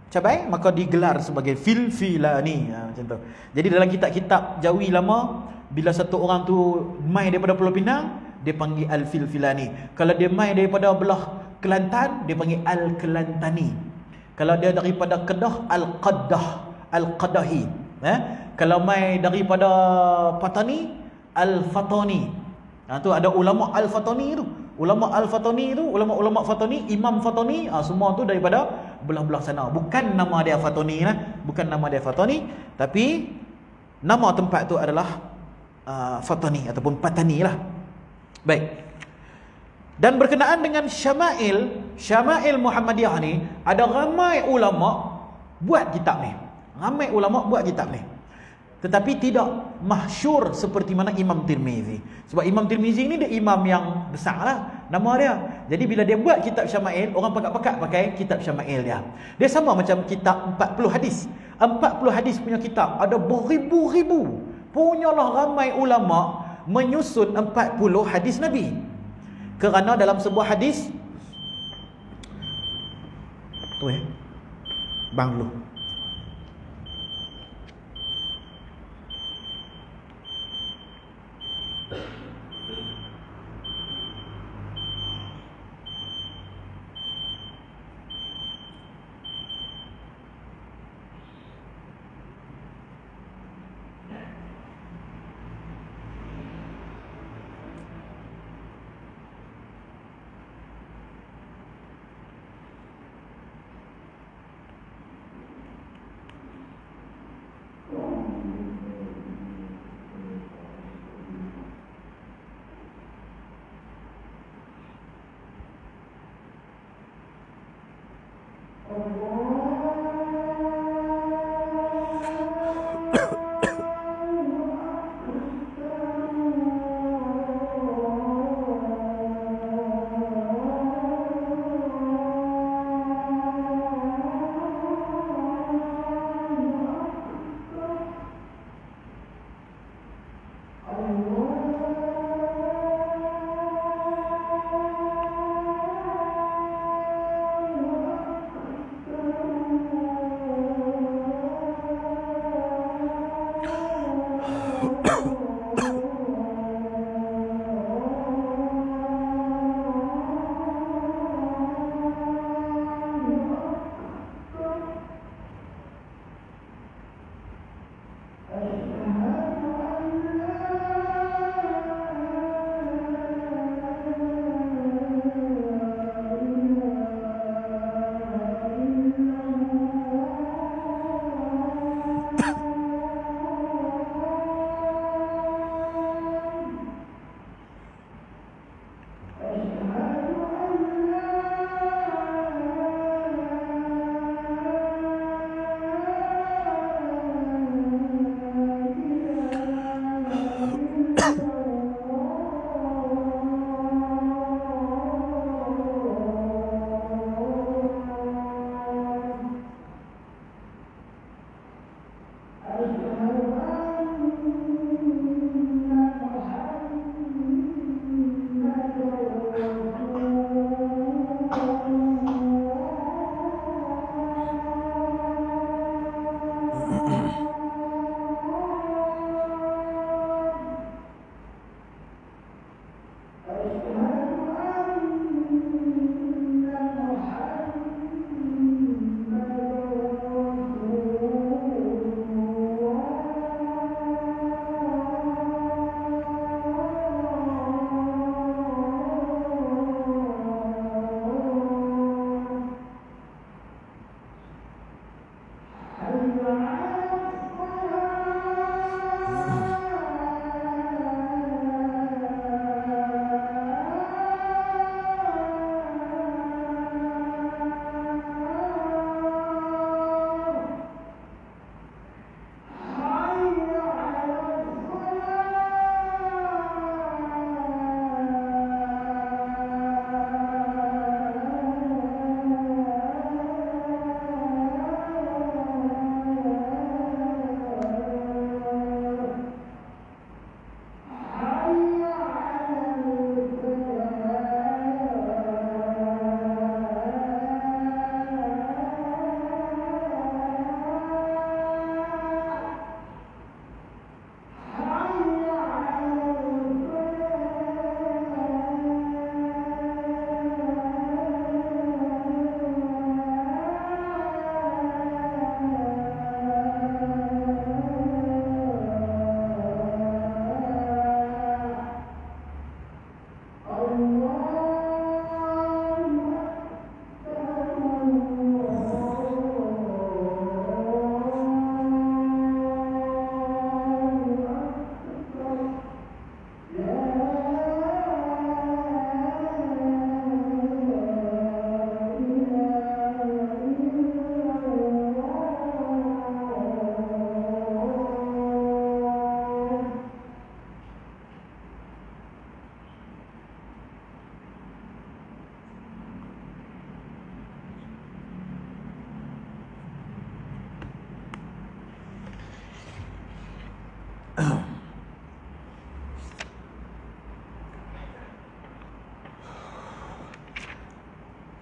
Speaker 1: cabai, maka digelar sebagai Filfilani. Macam tu. Jadi dalam kitab-kitab Jawi lama, bila satu orang tu mai daripada Pulau Pinang, dia panggil Al-Filfilani. Kalau dia mai daripada belah Kelantan, dia panggil Al-Kelantani. Kalau dia daripada Kedah, Al-Qadahi. Kalau mai daripada Patani, Al-Fatani. Tu ada ulama Al-Fatani tu. Ulama Al-Fatani tu, ulama Fatani, Imam Fatani, semua tu daripada belah-belah sana. Bukan nama dia Fatani lah, bukan nama dia Fatani, tapi nama tempat tu adalah Fatani ataupun Patani lah. Baik. Dan berkenaan dengan Syama'il Muhammadiyah ni, ada ramai ulama buat kitab ni. Tetapi tidak mahsyur seperti mana Imam Tirmizi. Sebab Imam Tirmizi ni dia imam yang besar lah, nama dia. Jadi bila dia buat kitab Syama'il, orang pakat-pakat pakai kitab Syama'il dia. Dia sama macam kitab 40 hadis. 40 hadis punya kitab, ada beribu-ribu. Punyalah ramai ulama menyusun 40 hadis Nabi. Kerana dalam sebuah hadis bang dulu.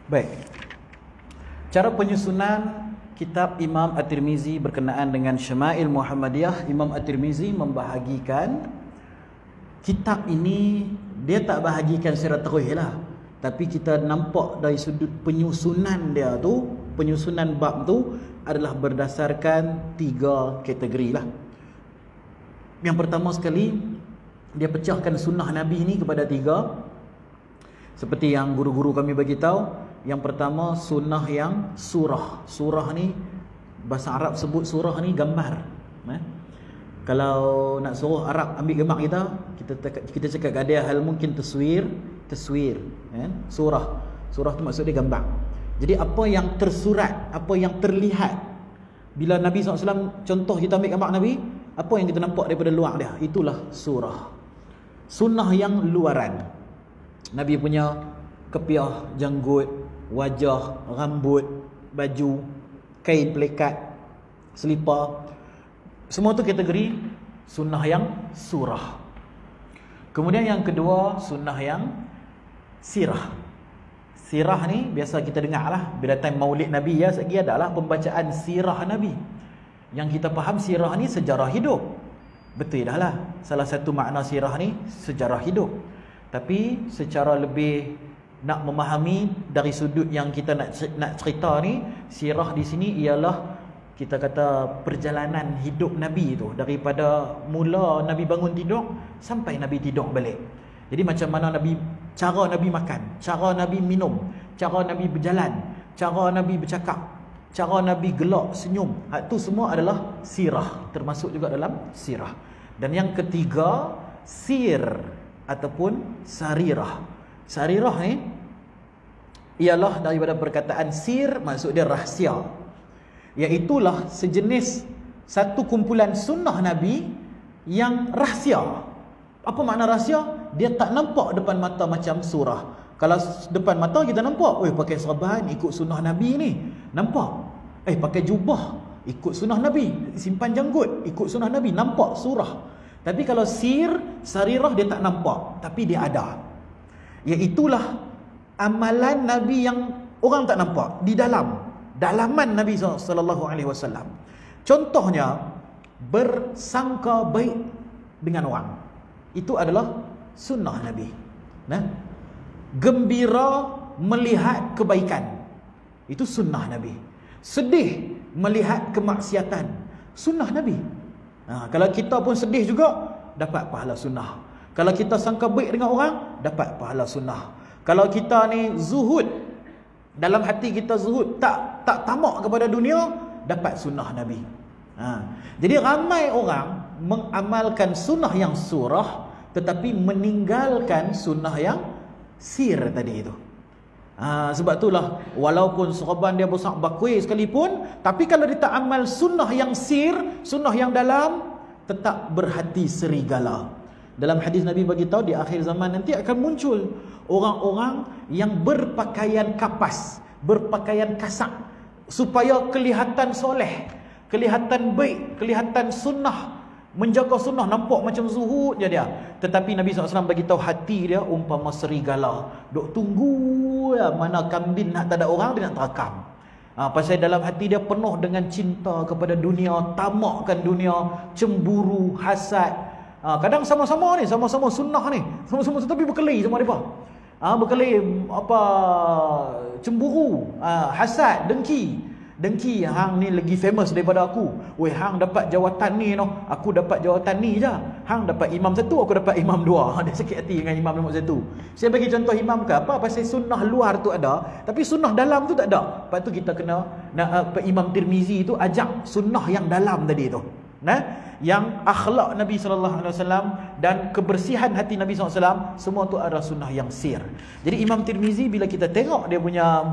Speaker 1: Baik. Cara penyusunan kitab Imam At-Tirmizi berkenaan dengan Syama'il Muhammadiyah, Imam At-Tirmizi membahagikan kitab ini, dia tak bahagikan secara terus lah, tapi kita nampak dari sudut penyusunan dia tu, penyusunan bab tu adalah berdasarkan 3 kategori lah. Yang pertama sekali, dia pecahkan sunnah Nabi ni kepada 3. Seperti yang guru-guru kami bagi tahu, yang pertama sunnah yang surah. Surah ni bahasa Arab sebut surah ni gambar. Kalau nak suruh Arab ambil gambar kita cakap ada hal mungkin taswir, surah. Surah tu maksud dia gambar. Jadi apa yang tersurat, apa yang terlihat bila Nabi SAW, contoh kita ambil gambar Nabi, apa yang kita nampak daripada luar dia, itulah surah. Sunnah yang luaran, Nabi punya kepiah, janggut, wajah, rambut, baju, kain pelekat, selipar, semua tu kategori sunnah yang surah. Kemudian yang kedua, sunnah yang sirah. Sirah ni biasa kita dengar lah bila time maulid Nabi ya, segi adalah pembacaan sirah Nabi. Yang kita faham sirah ni sejarah hidup. Betul dah lah, salah satu makna sirah ni sejarah hidup. Tapi secara lebih nak memahami dari sudut yang kita nak cerita ni, sirah di sini ialah kita kata perjalanan hidup Nabi tu, daripada mula Nabi bangun tidur sampai Nabi tidur balik. Jadi macam mana Nabi, cara Nabi makan, cara Nabi minum, cara Nabi berjalan, cara Nabi bercakap, cara Nabi gelak, senyum, itu semua adalah sirah, termasuk juga dalam sirah. Dan yang ketiga, sir ataupun sarirah. Sarirah ni ialah daripada perkataan sir, maksud dia rahsia, iaitulah sejenis satu kumpulan sunnah Nabi yang rahsia. Apa makna rahsia? Dia tak nampak depan mata macam surah. Kalau depan mata kita nampak, pakai serban ikut sunnah Nabi ni, nampak. Pakai jubah ikut sunnah Nabi, simpan janggut ikut sunnah Nabi, nampak surah. Tapi kalau sir, sarirah, dia tak nampak, tapi dia ada. Iaitulah amalan Nabi yang orang tak nampak di dalaman Nabi SAW. Contohnya, bersangka baik dengan orang. Itu adalah sunnah Nabi. Nah, gembira melihat kebaikan, itu sunnah Nabi. Sedih melihat kemaksiatan, sunnah Nabi. Kalau kita pun sedih juga, dapat pahala sunnah. Kalau kita sangka baik dengan orang, dapat pahala sunnah. Kalau kita ni zuhud, dalam hati kita zuhud, tak tamak kepada dunia, dapat sunnah Nabi. Jadi ramai orang mengamalkan sunnah yang surah, tetapi meninggalkan sunnah yang sir tadi itu. Sebab itulah walaupun serban dia besar bakui sekalipun, tapi kalau dia tak amal sunnah yang sir, sunnah yang dalam, tetap berhati serigala. Dalam hadis Nabi beritahu di akhir zaman nanti akan muncul orang-orang yang berpakaian kapas, berpakaian kasak, supaya kelihatan soleh, kelihatan baik, kelihatan sunnah, menjaga sunnah, nampak macam zuhud je dia. Tetapi Nabi SAW beritahu hati dia umpama serigala, duk tunggu ya, mana kambing nak tak ada orang, dia nak terakam. Pasal dalam hati dia penuh dengan cinta kepada dunia, tamakkan dunia, cemburu, hasad. Kadang sama-sama ni, sama-sama sunnah ni, sama-sama tapi berkelahi sama mereka. Berkelahi apa, cemburu, hasad, dengki. Dengki, hang ni lagi famous daripada aku. Weh, hang dapat jawatan ni noh, aku dapat jawatan ni je. Hang dapat imam satu, aku dapat imam dua. Dia sakit hati dengan imam nombor satu. Saya bagi contoh imam ke apa? Pasal sunnah luar tu ada, tapi sunnah dalam tu tak ada. Lepas tu kita kena Imam Tirmizi tu ajak sunnah yang dalam tadi tu. Yang akhlak Nabi SAW dan kebersihan hati Nabi SAW, semua tu ada sunnah yang sir. Jadi Imam Tirmizi bila kita tengok dia punya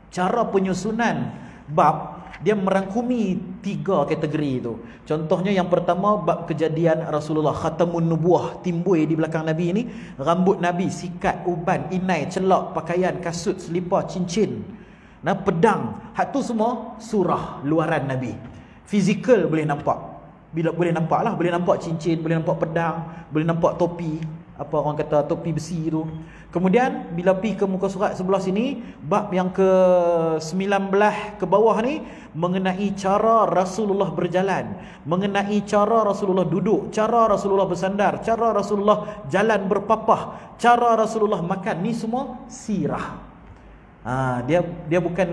Speaker 1: cara penyusunan bab, dia merangkumi 3 kategori itu. Contohnya yang pertama, bab kejadian Rasulullah, khatamun nubuah, timbul di belakang Nabi ini, rambut Nabi, sikat, uban, inai, celak, pakaian, kasut, selipar, cincin, pedang, hak tu semua surah luaran Nabi. Fizikal boleh nampak, bila boleh nampak lah, boleh nampak cincin, boleh nampak pedang, boleh nampak topi, apa orang kata topi besi tu. Kemudian bila pi ke muka surat sebelah sini, bab yang ke-19 ke bawah ni, mengenai cara Rasulullah berjalan, mengenai cara Rasulullah duduk, cara Rasulullah bersandar, cara Rasulullah jalan berpapah, cara Rasulullah makan. Ni semua sirah. Dia bukan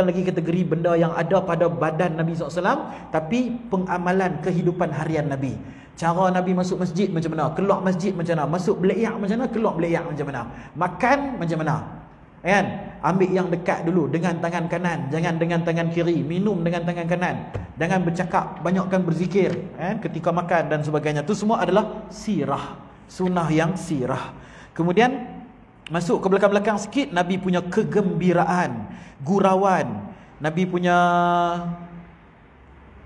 Speaker 1: lagi kategori benda yang ada pada badan Nabi SAW, tapi pengamalan kehidupan harian Nabi. Cara Nabi masuk masjid macam mana, keluar masjid macam mana, masuk belayak macam mana, keluar belayak macam mana, makan macam mana, kan? Ambil yang dekat dulu dengan tangan kanan, jangan dengan tangan kiri, minum dengan tangan kanan, jangan bercakap, banyakkan berzikir, kan? Ketika makan dan sebagainya. Itu semua adalah sirah, sunnah yang sirah. Kemudian masuk ke belakang-belakang sikit, Nabi punya kegembiraan, gurauan, Nabi punya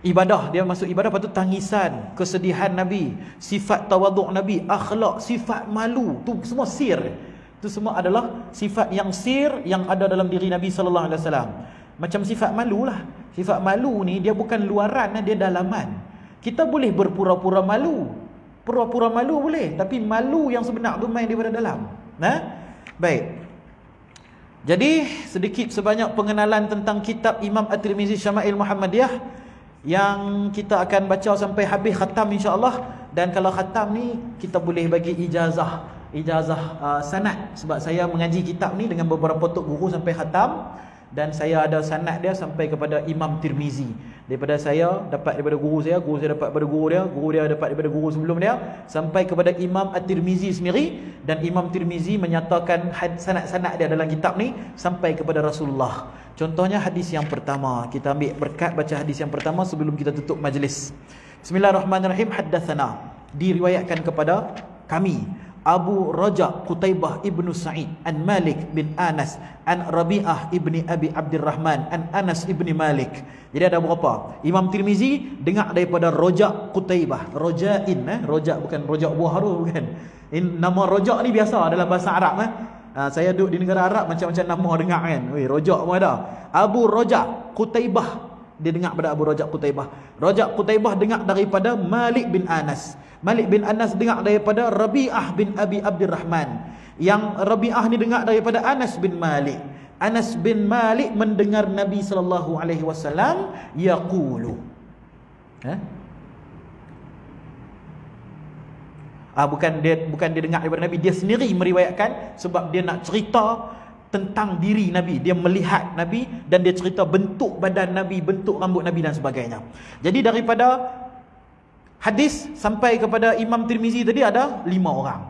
Speaker 1: ibadah, dia masuk ibadah, lepas tu tangisan, kesedihan Nabi, sifat tawaduk Nabi, akhlak, sifat malu, tu semua sir. Itu semua adalah sifat yang sir yang ada dalam diri Nabi SAW. Macam sifat malu lah. Sifat malu ni dia bukan luaran, dia dalaman. Kita boleh berpura-pura malu, pura-pura malu boleh, tapi malu yang sebenar tu main daripada dalam. Baik. Jadi sedikit sebanyak pengenalan tentang kitab Imam At-Tirmizi Syama'il Muhammadiyah, yang kita akan baca sampai habis khatam insya-Allah. Dan kalau khatam ni kita boleh bagi ijazah sanad, sebab saya mengaji kitab ni dengan beberapa tok guru sampai khatam, dan saya ada sanad dia sampai kepada Imam Tirmizi. Daripada saya dapat daripada guru saya dapat daripada guru dia dapat daripada guru sebelum dia, sampai kepada Imam At-Tirmizi sendiri, dan Imam Tirmizi menyatakan sanad-sanad dia dalam kitab ni sampai kepada Rasulullah. Contohnya hadis yang pertama, kita ambil berkat baca hadis yang pertama sebelum kita tutup majlis. Bismillahirrahmanirrahim. Haddatsana, diriwayatkan kepada kami, Abu Raja Qutaibah ibnu Sa'id an Malik bin Anas an Rabi'ah ibni Abi Abdurrahman an Anas ibni Malik. Jadi ada berapa? Imam Tirmizi dengar daripada Raja Qutaibah, Roja'in, Roja bukan rojak buah tu, bukan. Nama Roja ni biasa dalam bahasa Arab. Saya duduk di negara Arab, macam-macam nama dengar kan. Rojak pun ada. Abu Raja Qutaibah, dia dengar pada Abu Raja Qutaibah. Raja Qutaibah dengar daripada Malik bin Anas. Malik bin Anas dengar daripada Rabi'ah bin Abi Abdurrahman. Yang Rabi'ah ni dengar daripada Anas bin Malik. Anas bin Malik mendengar Nabi SAW yaqulu. Bukan dia dengar daripada Nabi, dia sendiri meriwayatkan sebab dia nak cerita tentang diri Nabi. Dia melihat Nabi dan dia cerita bentuk badan Nabi, bentuk rambut Nabi dan sebagainya. Jadi daripada hadis sampai kepada Imam Tirmizi tadi ada 5 orang.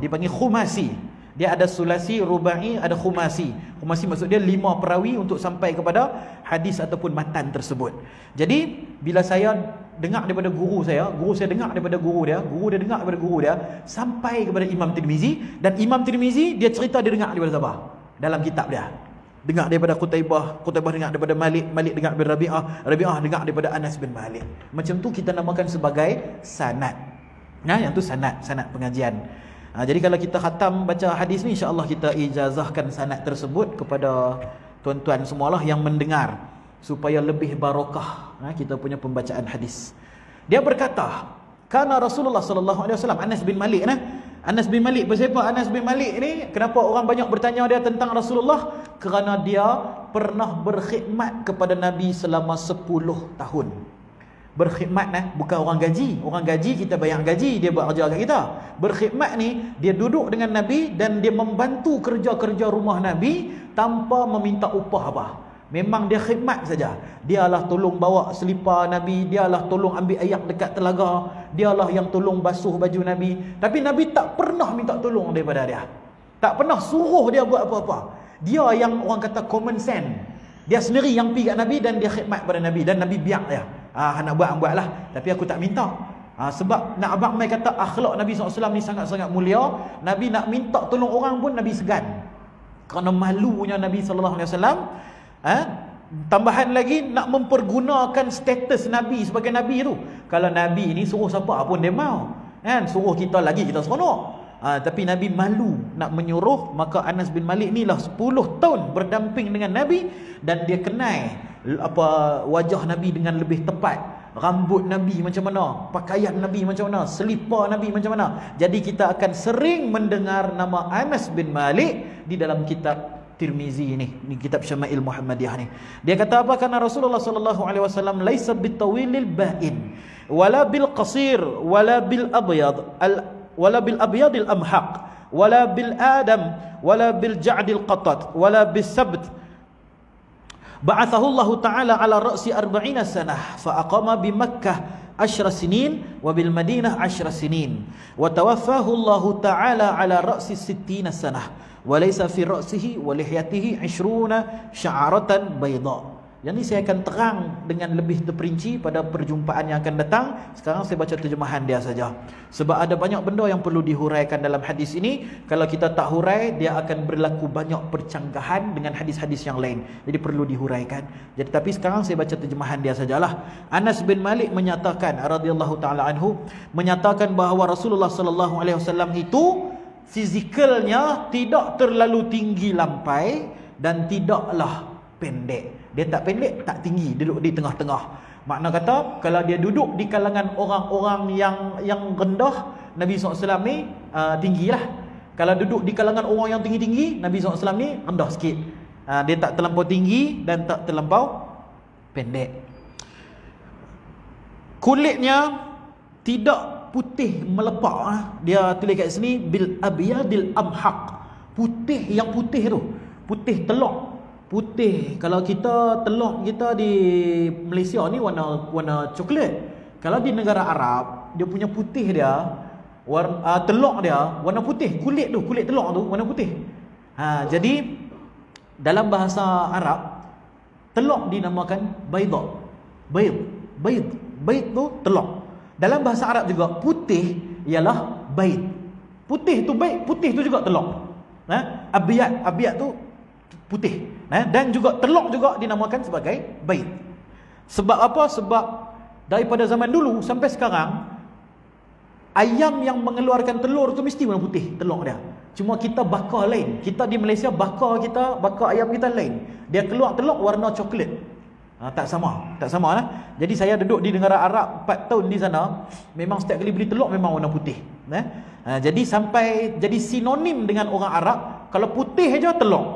Speaker 1: Dia panggil khumasi. Dia ada sulasi, rubai, ada khumasi. Khumasi maksud dia 5 perawi untuk sampai kepada hadis ataupun matan tersebut. Jadi bila saya dengar daripada guru saya dengar daripada guru dia dengar daripada guru dia sampai kepada Imam Tirmizi, dan Imam Tirmizi dia cerita dia dengar daripada siapa? Dalam kitab dia. Dengar daripada Qutaibah dengar daripada Malik dengar daripada Rabi'ah dengar daripada Anas bin Malik. Macam tu kita namakan sebagai sanad. Yang tu sanad pengajian. Jadi kalau kita khatam baca hadis ni, insya-Allah kita ijazahkan sanad tersebut kepada tuan-tuan semualah yang mendengar supaya lebih barakah kita punya pembacaan hadis. Dia berkata, kana Rasulullah sallallahu alaihi wasallam, Anas bin Malik Anas bin Malik, siapa Anas bin Malik ni? Kenapa orang banyak bertanya dia tentang Rasulullah? Kerana dia pernah berkhidmat kepada Nabi selama 10 tahun. Berkhidmat bukan orang gaji. Orang gaji kita bayar gaji, dia buat kerja kat kita. Berkhidmat ni dia duduk dengan Nabi dan dia membantu kerja-kerja rumah Nabi tanpa meminta upah apa. Memang dia khidmat saja. Dialah tolong bawa selipar Nabi, dialah tolong ambil air dekat telaga, dialah yang tolong basuh baju Nabi. Tapi Nabi tak pernah minta tolong daripada dia. Tak pernah suruh dia buat apa-apa. Dia yang orang kata common sense. Dia sendiri yang pergi kat Nabi dan dia khidmat pada Nabi, dan Nabi biar dia. Nak buatlah, tapi aku tak minta. Sebab nak abang mai kata akhlak Nabi SAW ni sangat-sangat mulia. Nabi nak minta tolong orang pun Nabi segan, kerana malunya Nabi SAW. Tambahan lagi nak mempergunakan status Nabi sebagai Nabi tu. Kalau Nabi ni suruh siapa pun dia mau, suruh kita lagi kita seronok. Tapi Nabi malu nak menyuruh. Maka Anas bin Malik ni lah 10 tahun berdamping dengan Nabi, dan dia kenal wajah Nabi dengan lebih tepat, rambut Nabi macam mana, pakaian Nabi macam mana, selipar Nabi macam mana. Jadi kita akan sering mendengar nama Anas bin Malik di dalam kitab Tirmizi ni kitab Syama'il Muhammadiyah ni. Dia kata apa? Karena Rasulullah sallallahu alaihi wasallam laisa bitawilil ba'in wala bil qasir wala bil abyadil amhaq wala bil adam wala bil ja'dil qatat wala bis sabt. Ba'athahu Allah Ta'ala ala ra'si 40 sanah fa aqama bi Makkah 10 sinin wa bil Madinah 10 sinin wa tawaffahu Allah Ta'ala ala ra'si 60 sanah wa laysa fi ra'sihi wa lihyatihi 20 sya'aratan bayda. Yang ni saya akan terang dengan lebih terperinci pada perjumpaan yang akan datang. Sekarang saya baca terjemahan dia saja, sebab ada banyak benda yang perlu dihuraikan dalam hadis ini. Kalau kita tak hurai, dia akan berlaku banyak percanggahan dengan hadis-hadis yang lain. Jadi perlu dihuraikan. Jadi tapi sekarang saya baca terjemahan dia sajalah. Anas bin Malik menyatakan radhiyallahu taala anhu, menyatakan bahawa Rasulullah sallallahu alaihi wasallam itu fizikalnya tidak terlalu tinggi lampai dan tidaklah pendek. Dia tak pendek, tak tinggi, duduk di tengah-tengah. Makna kata, kalau dia duduk di kalangan orang-orang yang rendah, Nabi SAW ni tinggilah. Kalau duduk di kalangan orang yang tinggi-tinggi, Nabi SAW ni rendah sikit. Dia tak terlampau tinggi dan tak terlampau pendek. Kulitnya tidak putih melepak. Dia tulis kat sini bil abyadil amhaq. Putih yang putih tu, putih telok. Putih, kalau kita telur kita di Malaysia ni warna coklat. Kalau di negara Arab, dia punya putih dia, telur dia warna putih. Kulit telur tu warna putih. Jadi dalam bahasa Arab, telur dinamakan bayda. Bayd tu telur. Dalam bahasa Arab juga putih ialah bayd. Putih tu bayd, putih tu juga telur. Abyad tu putih. Dan juga telur juga dinamakan sebagai bayd. Sebab apa? Sebab daripada zaman dulu sampai sekarang, ayam yang mengeluarkan telur tu mesti warna putih telur dia. Cuma kita bakar lain. Kita di Malaysia bakar ayam kita lain. Dia keluar telur warna coklat. Tak sama lah. Jadi saya duduk di negara Arab 4 tahun di sana, memang setiap kali beli telur memang warna putih. Jadi sampai jadi sinonim dengan orang Arab. Kalau putih aja telur,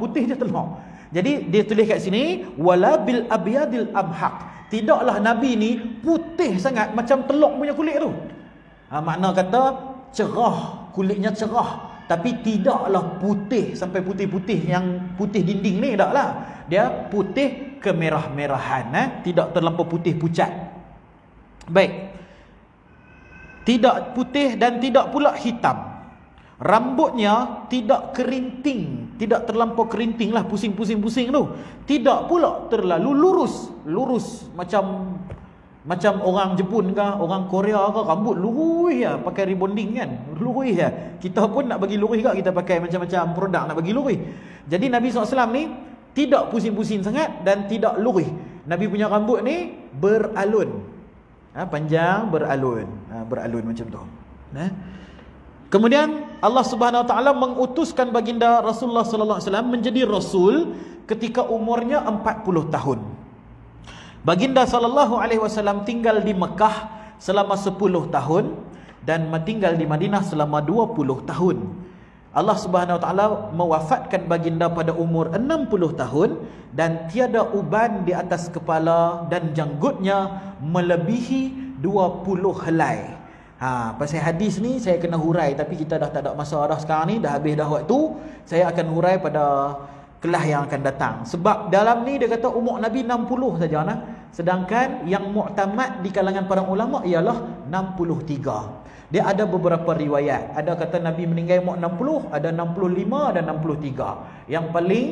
Speaker 1: Jadi dia tulis kat sini wala bil abyadil amhaq. Tidaklah Nabi ni putih sangat macam telur punya kulit tu. Makna kata cerah, kulitnya cerah, tapi tidaklah putih sampai putih-putih yang putih dinding ni, taklah. Dia putih kemerah-merahan, tidak terlampau putih pucat. Baik. Tidak putih dan tidak pula hitam. Rambutnya tidak kerinting, tidak terlampau kerinting lah, pusing-pusing-pusing tu. Tidak pula terlalu lurus macam orang Jepun ke, orang Korea ke, rambut lurus ya, pakai rebonding kan, lurus ya. Kita pun nak bagi lurus juga, kita pakai macam-macam produk nak bagi lurus. Jadi Nabi SAW ni tidak pusing-pusing sangat dan tidak lurus. Nabi punya rambut ni beralun, panjang beralun, beralun macam tu. Kemudian Allah Subhanahu Wa Taala mengutuskan baginda Rasulullah sallallahu alaihi wasallam menjadi rasul ketika umurnya 40 tahun. Baginda sallallahu alaihi wasallam tinggal di Mekah selama 10 tahun dan tinggal di Madinah selama 20 tahun. Allah Subhanahu Wa Taala mewafatkan baginda pada umur 60 tahun dan tiada uban di atas kepala dan janggutnya melebihi 20 helai. Pasal hadis ni saya kena hurai, tapi kita dah tak ada masa dah sekarang ni, dah habis dah waktu. Saya akan hurai pada kelas yang akan datang. Sebab dalam ni dia kata umur Nabi 60 saja nah. Sedangkan yang muktamad di kalangan para ulama ialah 63. Dia ada beberapa riwayat. Ada kata Nabi meninggal umur 60, ada 65 dan 63. Yang paling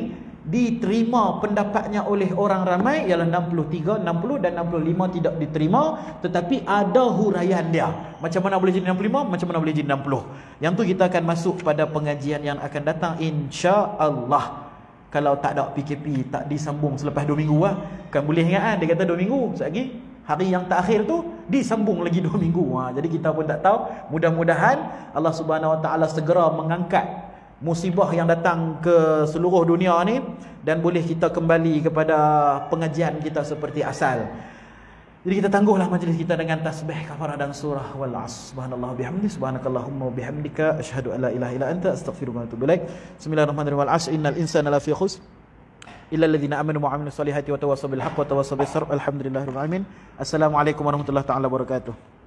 Speaker 1: diterima pendapatnya oleh orang ramai ialah 63, 60 dan 65 tidak diterima, tetapi ada huraian dia. Macam mana boleh jadi 65, macam mana boleh jadi 60. Yang tu kita akan masuk pada pengajian yang akan datang insya-Allah. Kalau tak ada PKP, tak disambung selepas 2 minggu kan boleh ingat dia kata 2 minggu. Sekejap lagi hari yang terakhir tu disambung lagi 2 minggu. Jadi kita pun tak tahu. Mudah-mudahan Allah Subhanahu Wa Taala segera mengangkat musibah yang datang ke seluruh dunia ni dan boleh kita kembali kepada pengajian kita seperti asal. Jadi kita tangguhlah majlis kita dengan tasbih, kafarah dan surah wal 'asr. Subhanallah bihamdi, subhanakallahumma wa bihamdika, asyhadu an la ilaha illa anta, astaghfiruka wa atubu ilaik. Bismillahirrahmanirrahim. Wal 'asr innal insana lafi khusr illa alladhina amanu wa 'amilus solihati wa tawassaw bil haqqi wa tawassaw bis sabr. Alhamdulillahirabbil alamin. Assalamualaikum warahmatullahi taala wabarakatuh.